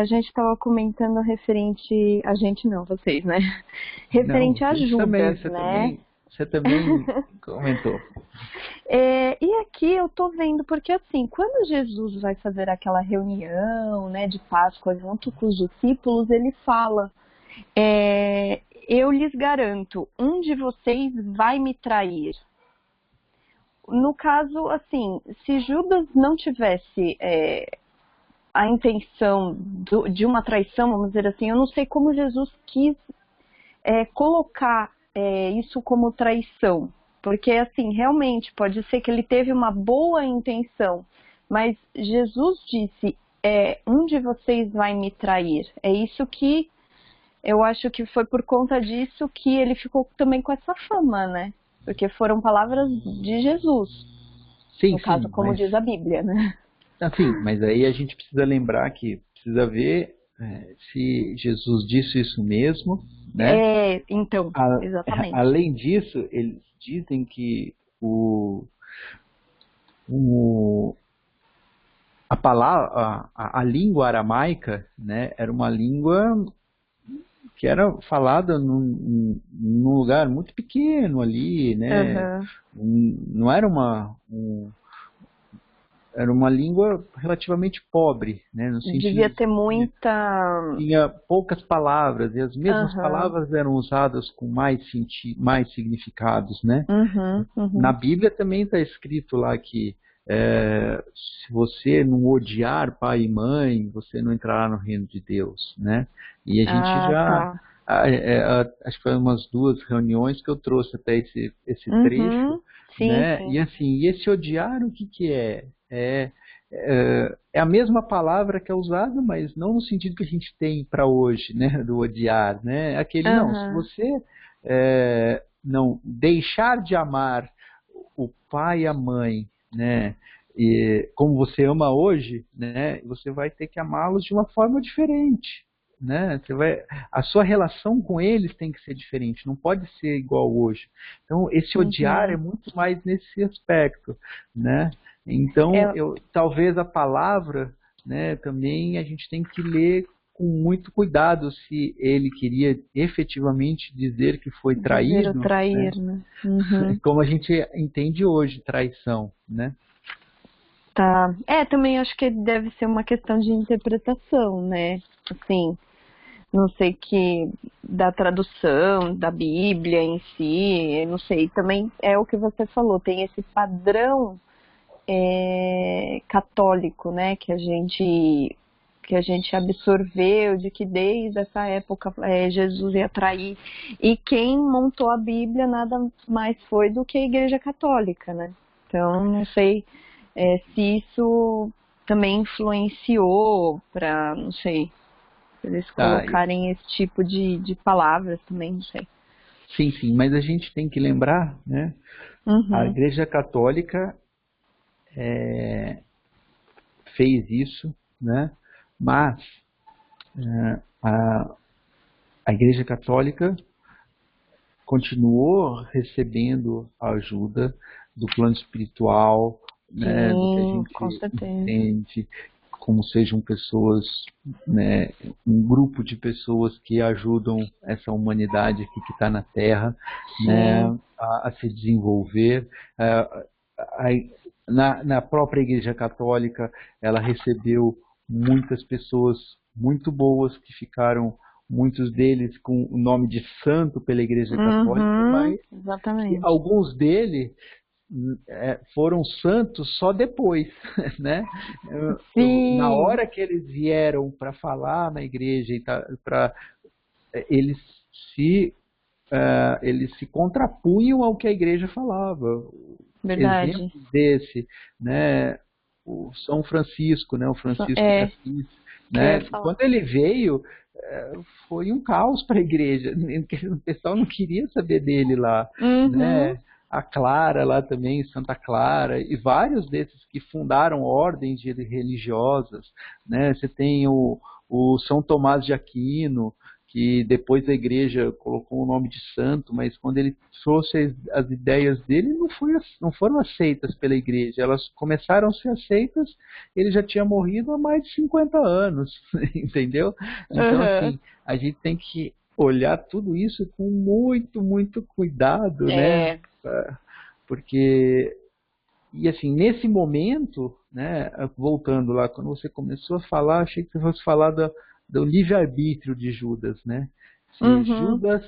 a gente estava comentando referente, a gente não, vocês, né? Referente a Judas, né? Você também comentou. E aqui eu tô vendo, porque assim, quando Jesus vai fazer aquela reunião, né, de Páscoa junto com os discípulos, ele fala, eu lhes garanto, um de vocês vai me trair. No caso, assim, se Judas não tivesse a intenção de uma traição, vamos dizer assim, eu não sei como Jesus quis colocar isso como traição. Porque, assim, realmente, pode ser que ele teve uma boa intenção, mas Jesus disse, um de vocês vai me trair. É isso que eu acho que foi por conta disso que ele ficou também com essa fama, né? Porque foram palavras de Jesus. Sim, no caso, como diz a Bíblia, né? Sim, mas aí a gente precisa lembrar que precisa ver se Jesus disse isso mesmo, né? Então, exatamente. Além disso, eles dizem que a palavra, a língua aramaica, né, era uma língua que era falada num lugar muito pequeno ali, né? Não era era uma língua relativamente pobre, né? No sentido devia ter muita... Tinha poucas palavras, e as mesmas palavras eram usadas com mais significados, né? Na Bíblia também está escrito lá que se você não odiar pai e mãe, você não entrará no reino de Deus, né? E a gente acho que foi umas 2 reuniões que eu trouxe até esse trecho, né? Sim. E assim, esse odiar, o que é? É a mesma palavra que é usada, mas não no sentido que a gente tem para hoje, né? Do odiar, né? Aquele, não, se você não deixar de amar o pai e a mãe, né? E como você ama hoje, né? Você vai ter que amá-los de uma forma diferente, né? A sua relação com eles tem que ser diferente, não pode ser igual hoje. Então esse odiar é muito mais nesse aspecto, né? Então talvez a palavra, né? Também a gente tem que ler com muito cuidado se ele queria efetivamente dizer que foi traído, né? Como a gente entende hoje, traição, né? Tá. Também acho que deve ser uma questão de interpretação, né? Assim, não sei da tradução, da Bíblia em si, não sei. Também é o que você falou, tem esse padrão católico, né? Que a gente absorveu de que desde essa época Jesus ia trair. E quem montou a Bíblia nada mais foi do que a Igreja Católica, né? Então, não sei se isso também influenciou para, não sei, eles colocarem esse tipo de palavras também, não sei. Sim, mas a gente tem que lembrar, né? A Igreja Católica fez isso, né? Mas a Igreja Católica continuou recebendo a ajuda do plano espiritual, né? Do que a gente entende. como sejam pessoas, né, um grupo de pessoas que ajudam essa humanidade aqui que está na Terra, né, a se desenvolver. Na própria Igreja Católica, ela recebeu muitas pessoas muito boas que ficaram, muitos deles com o nome de santo pela Igreja Católica, mas exatamente. alguns deles foram santos só depois, né? Na hora que eles vieram para falar na igreja, eles se contrapunham ao que a igreja falava. Verdade. Exemplo desse, né? O São Francisco, né? O Francisco de Assis, né? Quando ele veio, foi um caos para a igreja. O pessoal não queria saber dele lá, né? A Clara lá também, Santa Clara, e vários desses que fundaram ordens religiosas, né? Você tem o São Tomás de Aquino, que depois a igreja colocou o nome de santo, mas quando ele trouxe as ideias dele, não foram aceitas pela igreja. Elas começaram a ser aceitas, ele já tinha morrido há mais de 50 anos, entendeu? Então, assim, a gente tem que olhar tudo isso com muito, muito cuidado, né? Porque, e assim, nesse momento, né, voltando lá, quando você começou a falar, achei que você fosse falar do livre-arbítrio de Judas, né? Judas,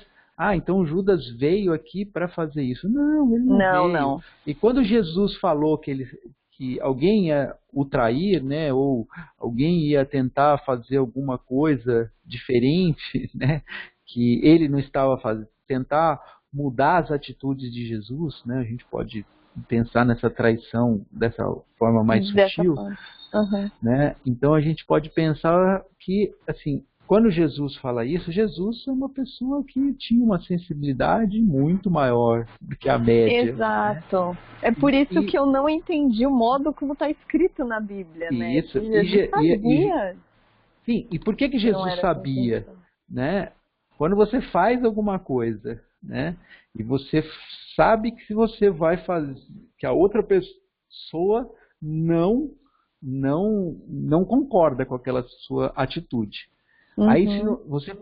então Judas veio aqui para fazer isso. Não, ele não veio. Não. E quando Jesus falou que alguém ia o trair, né, ou alguém ia tentar fazer alguma coisa diferente, né, que ele não estava fazendo, tentar mudar as atitudes de Jesus, né, a gente pode pensar nessa traição dessa forma mais sutil, né? Então a gente pode pensar que, assim, quando Jesus fala isso, Jesus é uma pessoa que tinha uma sensibilidade muito maior do que a média. Exato. Né? É por isso que eu não entendi o modo como está escrito na Bíblia, né? Isso. Jesus sabia. Sim, e por que Jesus sabia, né? Quando você faz alguma coisa, né? E você sabe que se você vai fazer, que a outra pessoa não concorda com aquela sua atitude. Aí se você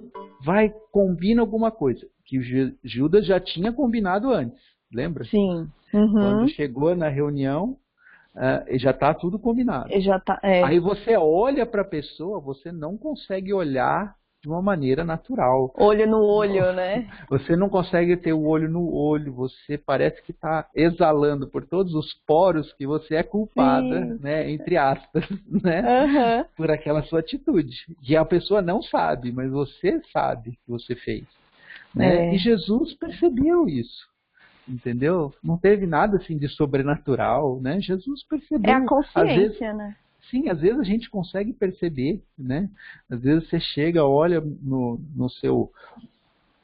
vai, combina alguma coisa, que Judas já tinha combinado antes, lembra? Sim. Quando chegou na reunião, já está tudo combinado. Aí você olha para a pessoa, você não consegue olhar de uma maneira natural. Olho no olho, né? Você não consegue ter o olho no olho, você parece que está exalando por todos os poros que você é culpada, né, entre aspas, né, por aquela sua atitude. E a pessoa não sabe, mas você sabe que você fez. Né? E Jesus percebeu isso. Entendeu? Não teve nada assim de sobrenatural, né? Jesus percebeu. É a consciência, né? Sim, às vezes a gente consegue perceber, né? Às vezes você chega, olha no seu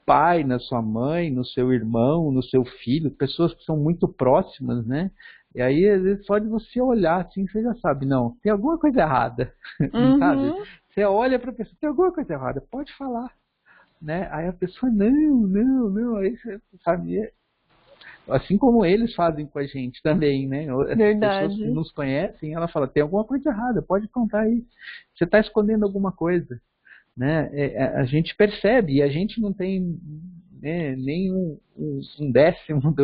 pai, na sua mãe, no seu irmão, no seu filho, pessoas que são muito próximas, né? E aí, às vezes, só de você olhar assim, você já sabe, não, tem alguma coisa errada, sabe? Você olha para a pessoa, tem alguma coisa errada, pode falar, né? Aí a pessoa, não, aí você sabe... Assim como eles fazem com a gente também, né? As pessoas que nos conhecem, ela fala, tem alguma coisa errada, pode contar aí. Você está escondendo alguma coisa, né? A gente percebe, e a gente não tem, né, nem um décimo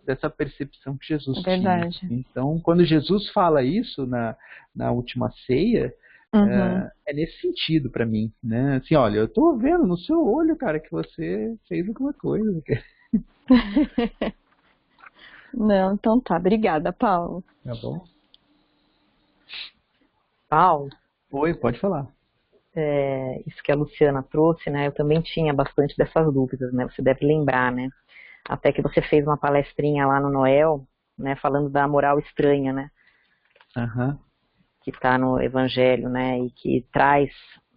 dessa percepção que Jesus tinha. Então, quando Jesus fala isso na última ceia, é nesse sentido para mim, né? Assim, olha, eu estou vendo no seu olho, cara, que você fez alguma coisa. Não, então tá. Obrigada, Paulo. Tá bom. Paulo? Oi, pode falar. Isso que a Luciana trouxe, né? Eu também tinha bastante dessas dúvidas, né? Você deve lembrar, né? Até que você fez uma palestrinha lá no Noel, né? Falando da moral estranha, né? Que está no Evangelho, né? E que traz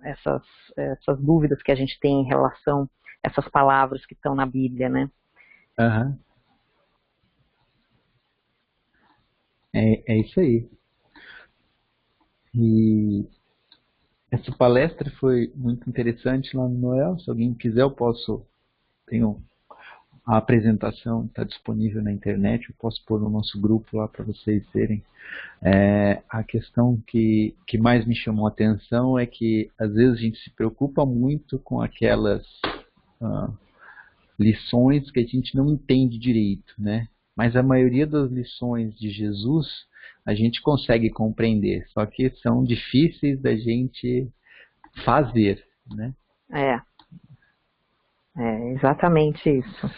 essas dúvidas que a gente tem em relação a essas palavras que estão na Bíblia, né? É isso aí. E essa palestra foi muito interessante lá no Noel. Se alguém quiser, eu posso... Tenho a apresentação está disponível na internet, eu posso pôr no nosso grupo lá para vocês verem. A questão que mais me chamou a atenção é que às vezes a gente se preocupa muito com aquelas lições que a gente não entende direito, né? Mas a maioria das lições de Jesus a gente consegue compreender, só que são difíceis da gente fazer, né? É exatamente isso.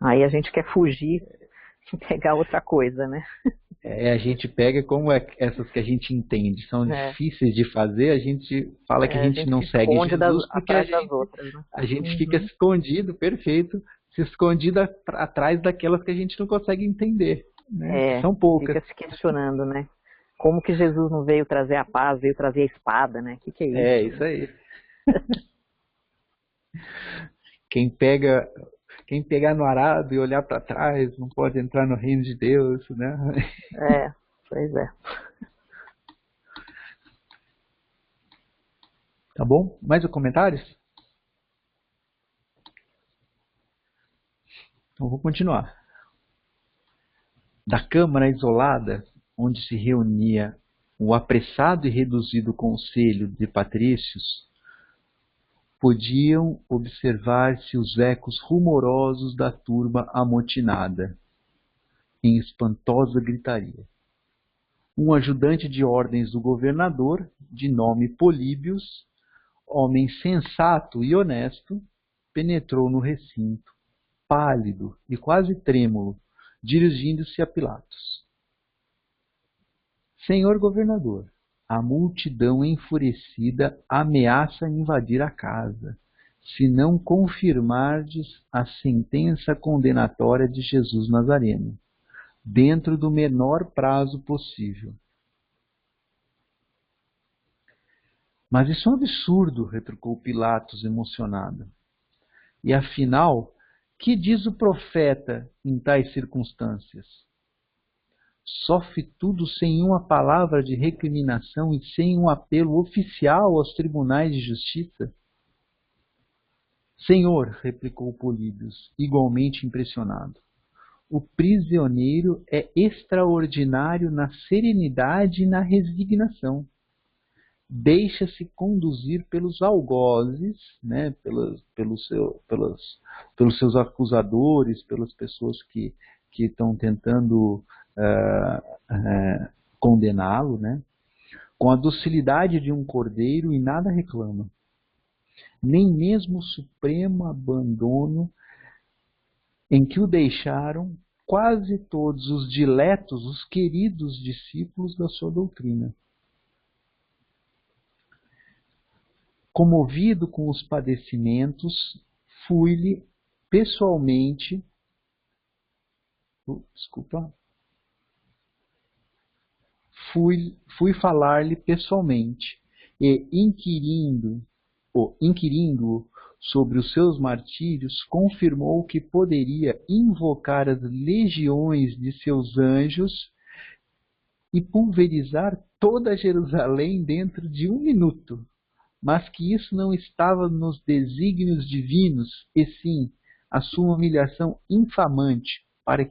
Aí a gente quer fugir e pegar outra coisa, né? A gente pega como essas que a gente entende são difíceis de fazer, a gente fala que a gente não segue Jesus porque a gente fica escondido, perfeito, se escondido atrás daquelas que a gente não consegue entender, né? São poucas. Fica se questionando, né? Como que Jesus não veio trazer a paz, veio trazer a espada, né? O que é isso? É, isso aí. Quem pegar no arado e olhar para trás não pode entrar no reino de Deus, né? Pois é. Tá bom? Mais comentários? Então vou continuar. Da câmara isolada, onde se reunia o apressado e reduzido conselho de patrícios, podiam observar-se os ecos rumorosos da turba amotinada, em espantosa gritaria. Um ajudante de ordens do governador, de nome Políbios, homem sensato e honesto, penetrou no recinto, pálido e quase trêmulo, dirigindo-se a Pilatos. Senhor governador, a multidão enfurecida ameaça invadir a casa, se não confirmardes a sentença condenatória de Jesus Nazareno, dentro do menor prazo possível. Mas isso é um absurdo, retrucou Pilatos emocionado. E afinal, que diz o profeta em tais circunstâncias? Sofre tudo sem uma palavra de recriminação e sem um apelo oficial aos tribunais de justiça? Senhor, replicou Políbios, igualmente impressionado, o prisioneiro é extraordinário na serenidade e na resignação. Deixa-se conduzir pelos algozes, né, pelos seus acusadores, pelas pessoas que estão tentando condená-lo, né, com a docilidade de um cordeiro e nada reclama. Nem mesmo o supremo abandono em que o deixaram quase todos os diletos, os queridos discípulos da sua doutrina. Comovido com os padecimentos, fui falar-lhe pessoalmente e inquirindo-o sobre os seus martírios, confirmou que poderia invocar as legiões de seus anjos e pulverizar toda Jerusalém dentro de 1 minuto. Mas que isso não estava nos desígnios divinos, e sim a sua humilhação infamante, para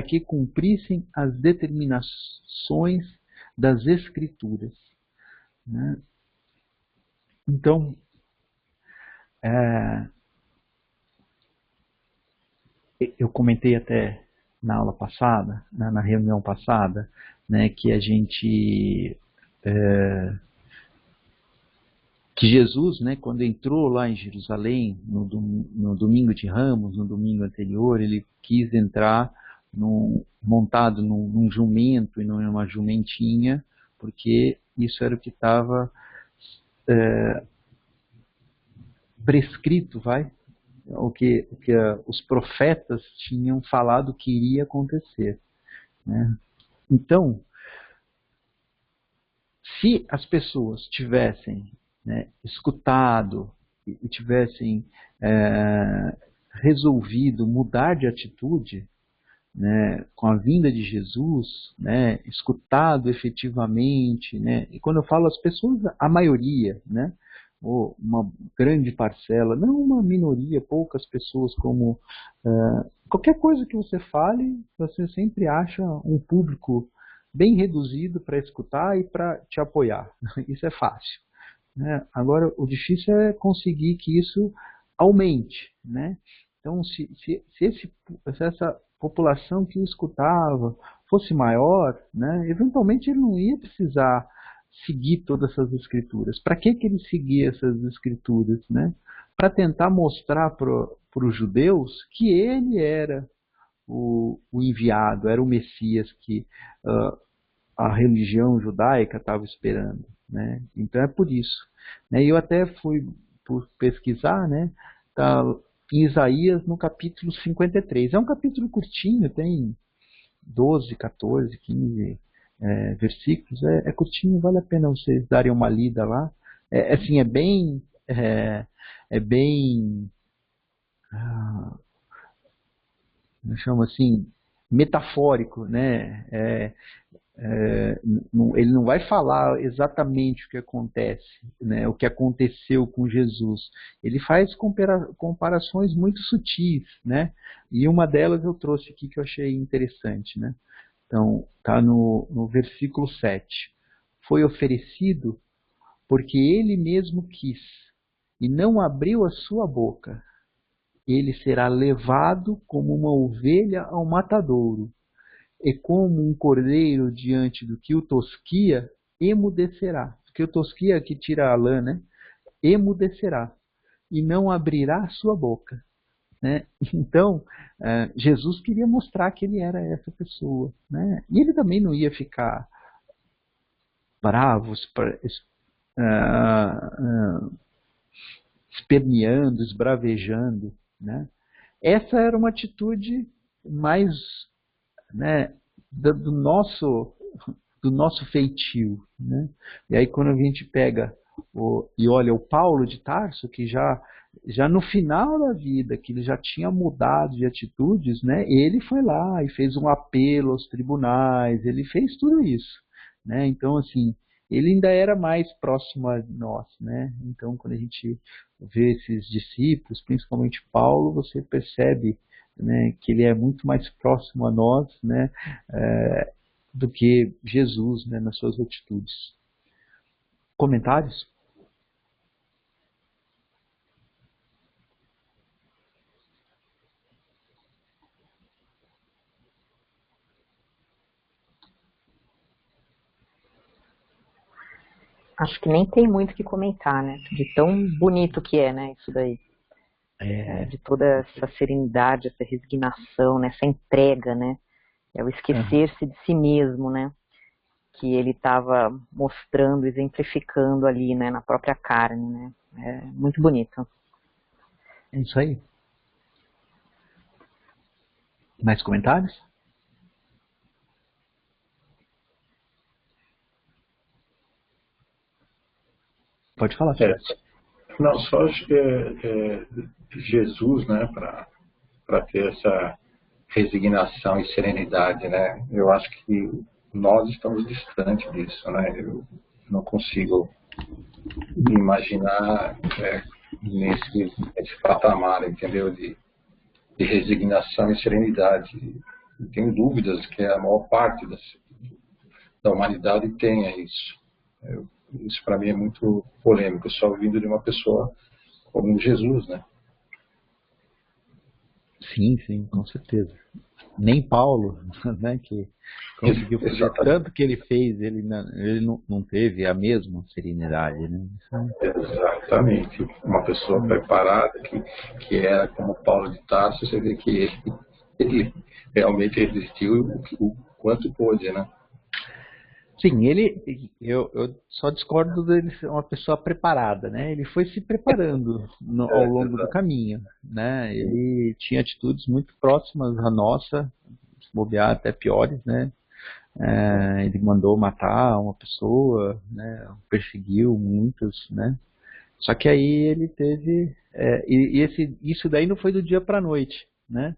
que cumprissem as determinações das Escrituras. Né? Então, eu comentei até na aula passada, na reunião passada, né, que a gente... que Jesus, né, quando entrou lá em Jerusalém, no domingo de Ramos, no domingo anterior, ele quis entrar montado num jumento e não em uma jumentinha, porque isso era o que estava prescrito, o que os profetas tinham falado que iria acontecer. Né? Então, se as pessoas tivessem escutado e tivessem resolvido mudar de atitude, né, com a vinda de Jesus, né, escutado efetivamente, né, e quando eu falo as pessoas, a maioria, né, ou uma grande parcela, não uma minoria, poucas pessoas, como qualquer coisa que você fale, você sempre acha um público bem reduzido para escutar e para te apoiar. Isso é fácil, né? Agora, o difícil é conseguir que isso aumente, né? Então, se essa população que o escutava fosse maior, né, eventualmente ele não ia precisar seguir todas essas escrituras. Para que ele seguia essas escrituras, né? Para tentar mostrar para os judeus que ele era o enviado, era o Messias que a religião judaica estava esperando, né? Então é por isso, né? Eu até fui pesquisar, né? Tá em Isaías no capítulo 53. É um capítulo curtinho, tem 12, 14, 15 versículos. É curtinho, vale a pena vocês darem uma lida lá. Assim, é bem eu chamo assim, metafórico, né? Ele não vai falar exatamente o que acontece, né, o que aconteceu com Jesus. Ele faz comparações muito sutis, né? E uma delas eu trouxe aqui que eu achei interessante, né? Então, está no versículo 7. Foi oferecido porque ele mesmo quis e não abriu a sua boca. Ele será levado como uma ovelha ao matadouro. E como um cordeiro diante do que o tosquia, emudecerá. Que o tosquia que tira a lã, né? Emudecerá. E não abrirá sua boca. Né? Então, Jesus queria mostrar que ele era essa pessoa. Né? E ele também não ia ficar bravo, esperneando, esbravejando. Né? Essa era uma atitude mais, né, do nosso feitio, né? E aí quando a gente pega e olha o Paulo de Tarso, que já no final da vida, que ele já tinha mudado de atitudes, né? Ele foi lá e fez um apelo aos tribunais, ele fez tudo isso, né? Então, assim, ele ainda era mais próximo a nós, né? Então, quando a gente vê esses discípulos, principalmente Paulo, você percebe, né, que ele é muito mais próximo a nós, né, do que Jesus, né, nas suas atitudes. Comentários? Acho que nem tem muito o que comentar, né? De tão bonito que é, né, isso daí. De toda essa serenidade, essa resignação, né, essa entrega, né? É o esquecer-se de si mesmo, né? Que ele estava mostrando, exemplificando ali, né, na própria carne, né? É muito bonito. É isso aí. Mais comentários? Pode falar. Não, só Jesus, né, para ter essa resignação e serenidade, né? Eu acho que nós estamos distantes disso, né? Eu não consigo me imaginar nesse patamar, entendeu? De resignação e serenidade. Eu tenho dúvidas que a maior parte da humanidade tenha isso. Isso para mim é muito polêmico, só vindo de uma pessoa como Jesus, né? Sim, com certeza. Nem Paulo, né, que conseguiu fazer tanto que ele fez, ele não teve a mesma serenidade, né? Exatamente. Uma pessoa preparada que era como Paulo de Tarso, você vê que ele realmente resistiu o quanto pôde, né? Sim, eu só discordo dele ser uma pessoa preparada, né? Ele foi se preparando ao longo do caminho, né? Ele tinha atitudes muito próximas à nossa, se bobear até piores, né? Ele mandou matar uma pessoa, né? Perseguiu muitos, né? Só que aí ele teve isso daí não foi do dia para a noite, né?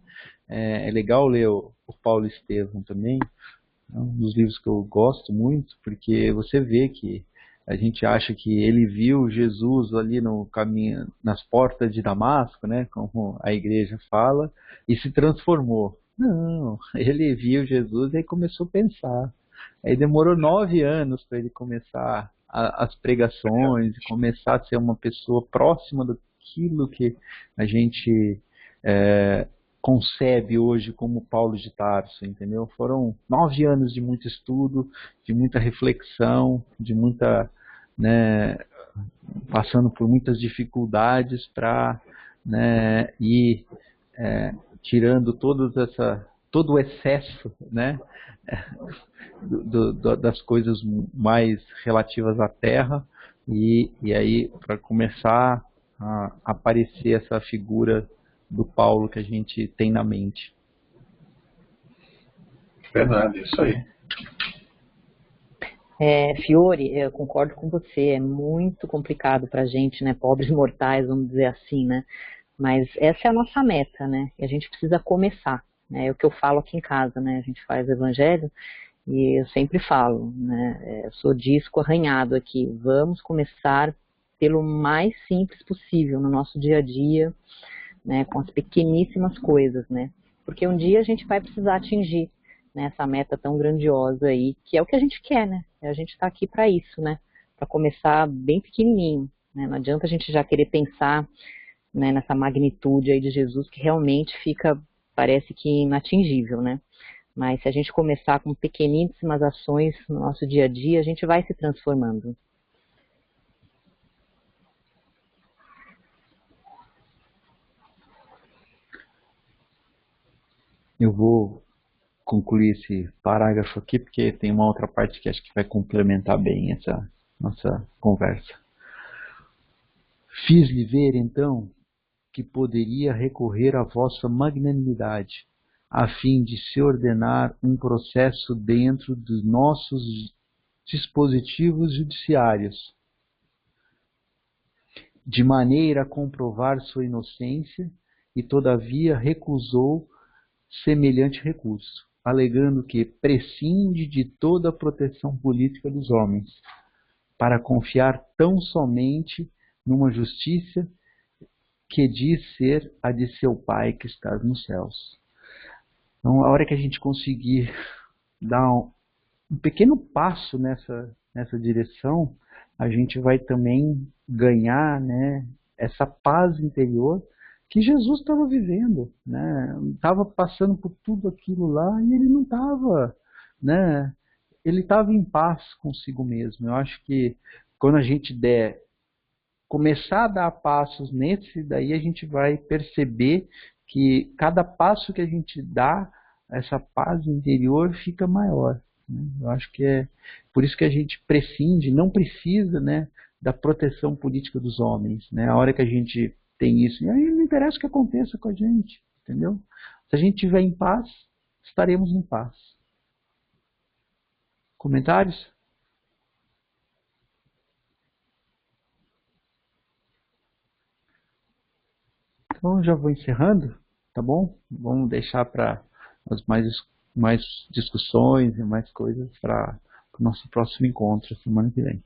É legal ler o Paulo Estevam também. É um dos livros que eu gosto muito, porque você vê que A gente acha que ele viu Jesus ali no caminho, nas portas de Damasco, né, como a igreja fala, e se transformou. Não, ele viu Jesus e aí começou a pensar. Aí demorou 9 anos para ele começar as pregações, começar a ser uma pessoa próxima daquilo que a gente concebe hoje como Paulo de Tarso, entendeu? Foram 9 anos de muito estudo, de muita reflexão, de muita, né, passando por muitas dificuldades para, né, ir tirando todo o excesso, né, das coisas mais relativas à Terra, e aí para começar a aparecer essa figura do Paulo que a gente tem na mente. Verdade, isso aí. Fiore, eu concordo com você, é muito complicado pra gente, né, pobres mortais, vamos dizer assim, né, mas essa é a nossa meta, né, e a gente precisa começar, né, é o que eu falo aqui em casa, né, a gente faz evangelho, e eu sempre falo, né, eu sou disco arranhado aqui, vamos começar pelo mais simples possível no nosso dia a dia, né, com as pequeníssimas coisas, né, porque um dia a gente vai precisar atingir, né, essa meta tão grandiosa aí, que é o que a gente quer, né, a gente está aqui para isso, né, para começar bem pequenininho, né, não adianta a gente já querer pensar, né, nessa magnitude aí de Jesus que realmente fica, parece que inatingível, né, mas se a gente começar com pequeníssimas ações no nosso dia a dia, a gente vai se transformando. Eu vou concluir esse parágrafo aqui, porque tem uma outra parte que acho que vai complementar bem essa nossa conversa. Fiz-lhe ver, então, que poderia recorrer à vossa magnanimidade, a fim de se ordenar um processo dentro dos nossos dispositivos judiciários, de maneira a comprovar sua inocência, e todavia recusou semelhante recurso, alegando que prescinde de toda a proteção política dos homens, para confiar tão somente numa justiça que diz ser a de seu Pai que está nos céus. Então, a hora que a gente conseguir dar um pequeno passo nessa direção, a gente vai também ganhar, né, essa paz interior que Jesus estava vivendo, né? Estava passando por tudo aquilo lá e ele não estava, né? Ele estava em paz consigo mesmo. Eu acho que quando a gente começar a dar passos nesse, daí a gente vai perceber que cada passo que a gente dá, essa paz interior fica maior, né? Eu acho que é por isso que a gente prescinde, não precisa, né, da proteção política dos homens, né? A hora que a gente tem isso, e aí não interessa o que aconteça com a gente, entendeu? Se a gente estiver em paz, estaremos em paz. Comentários? Então já vou encerrando, tá bom? Vamos deixar para as mais discussões e mais coisas para o nosso próximo encontro semana que vem.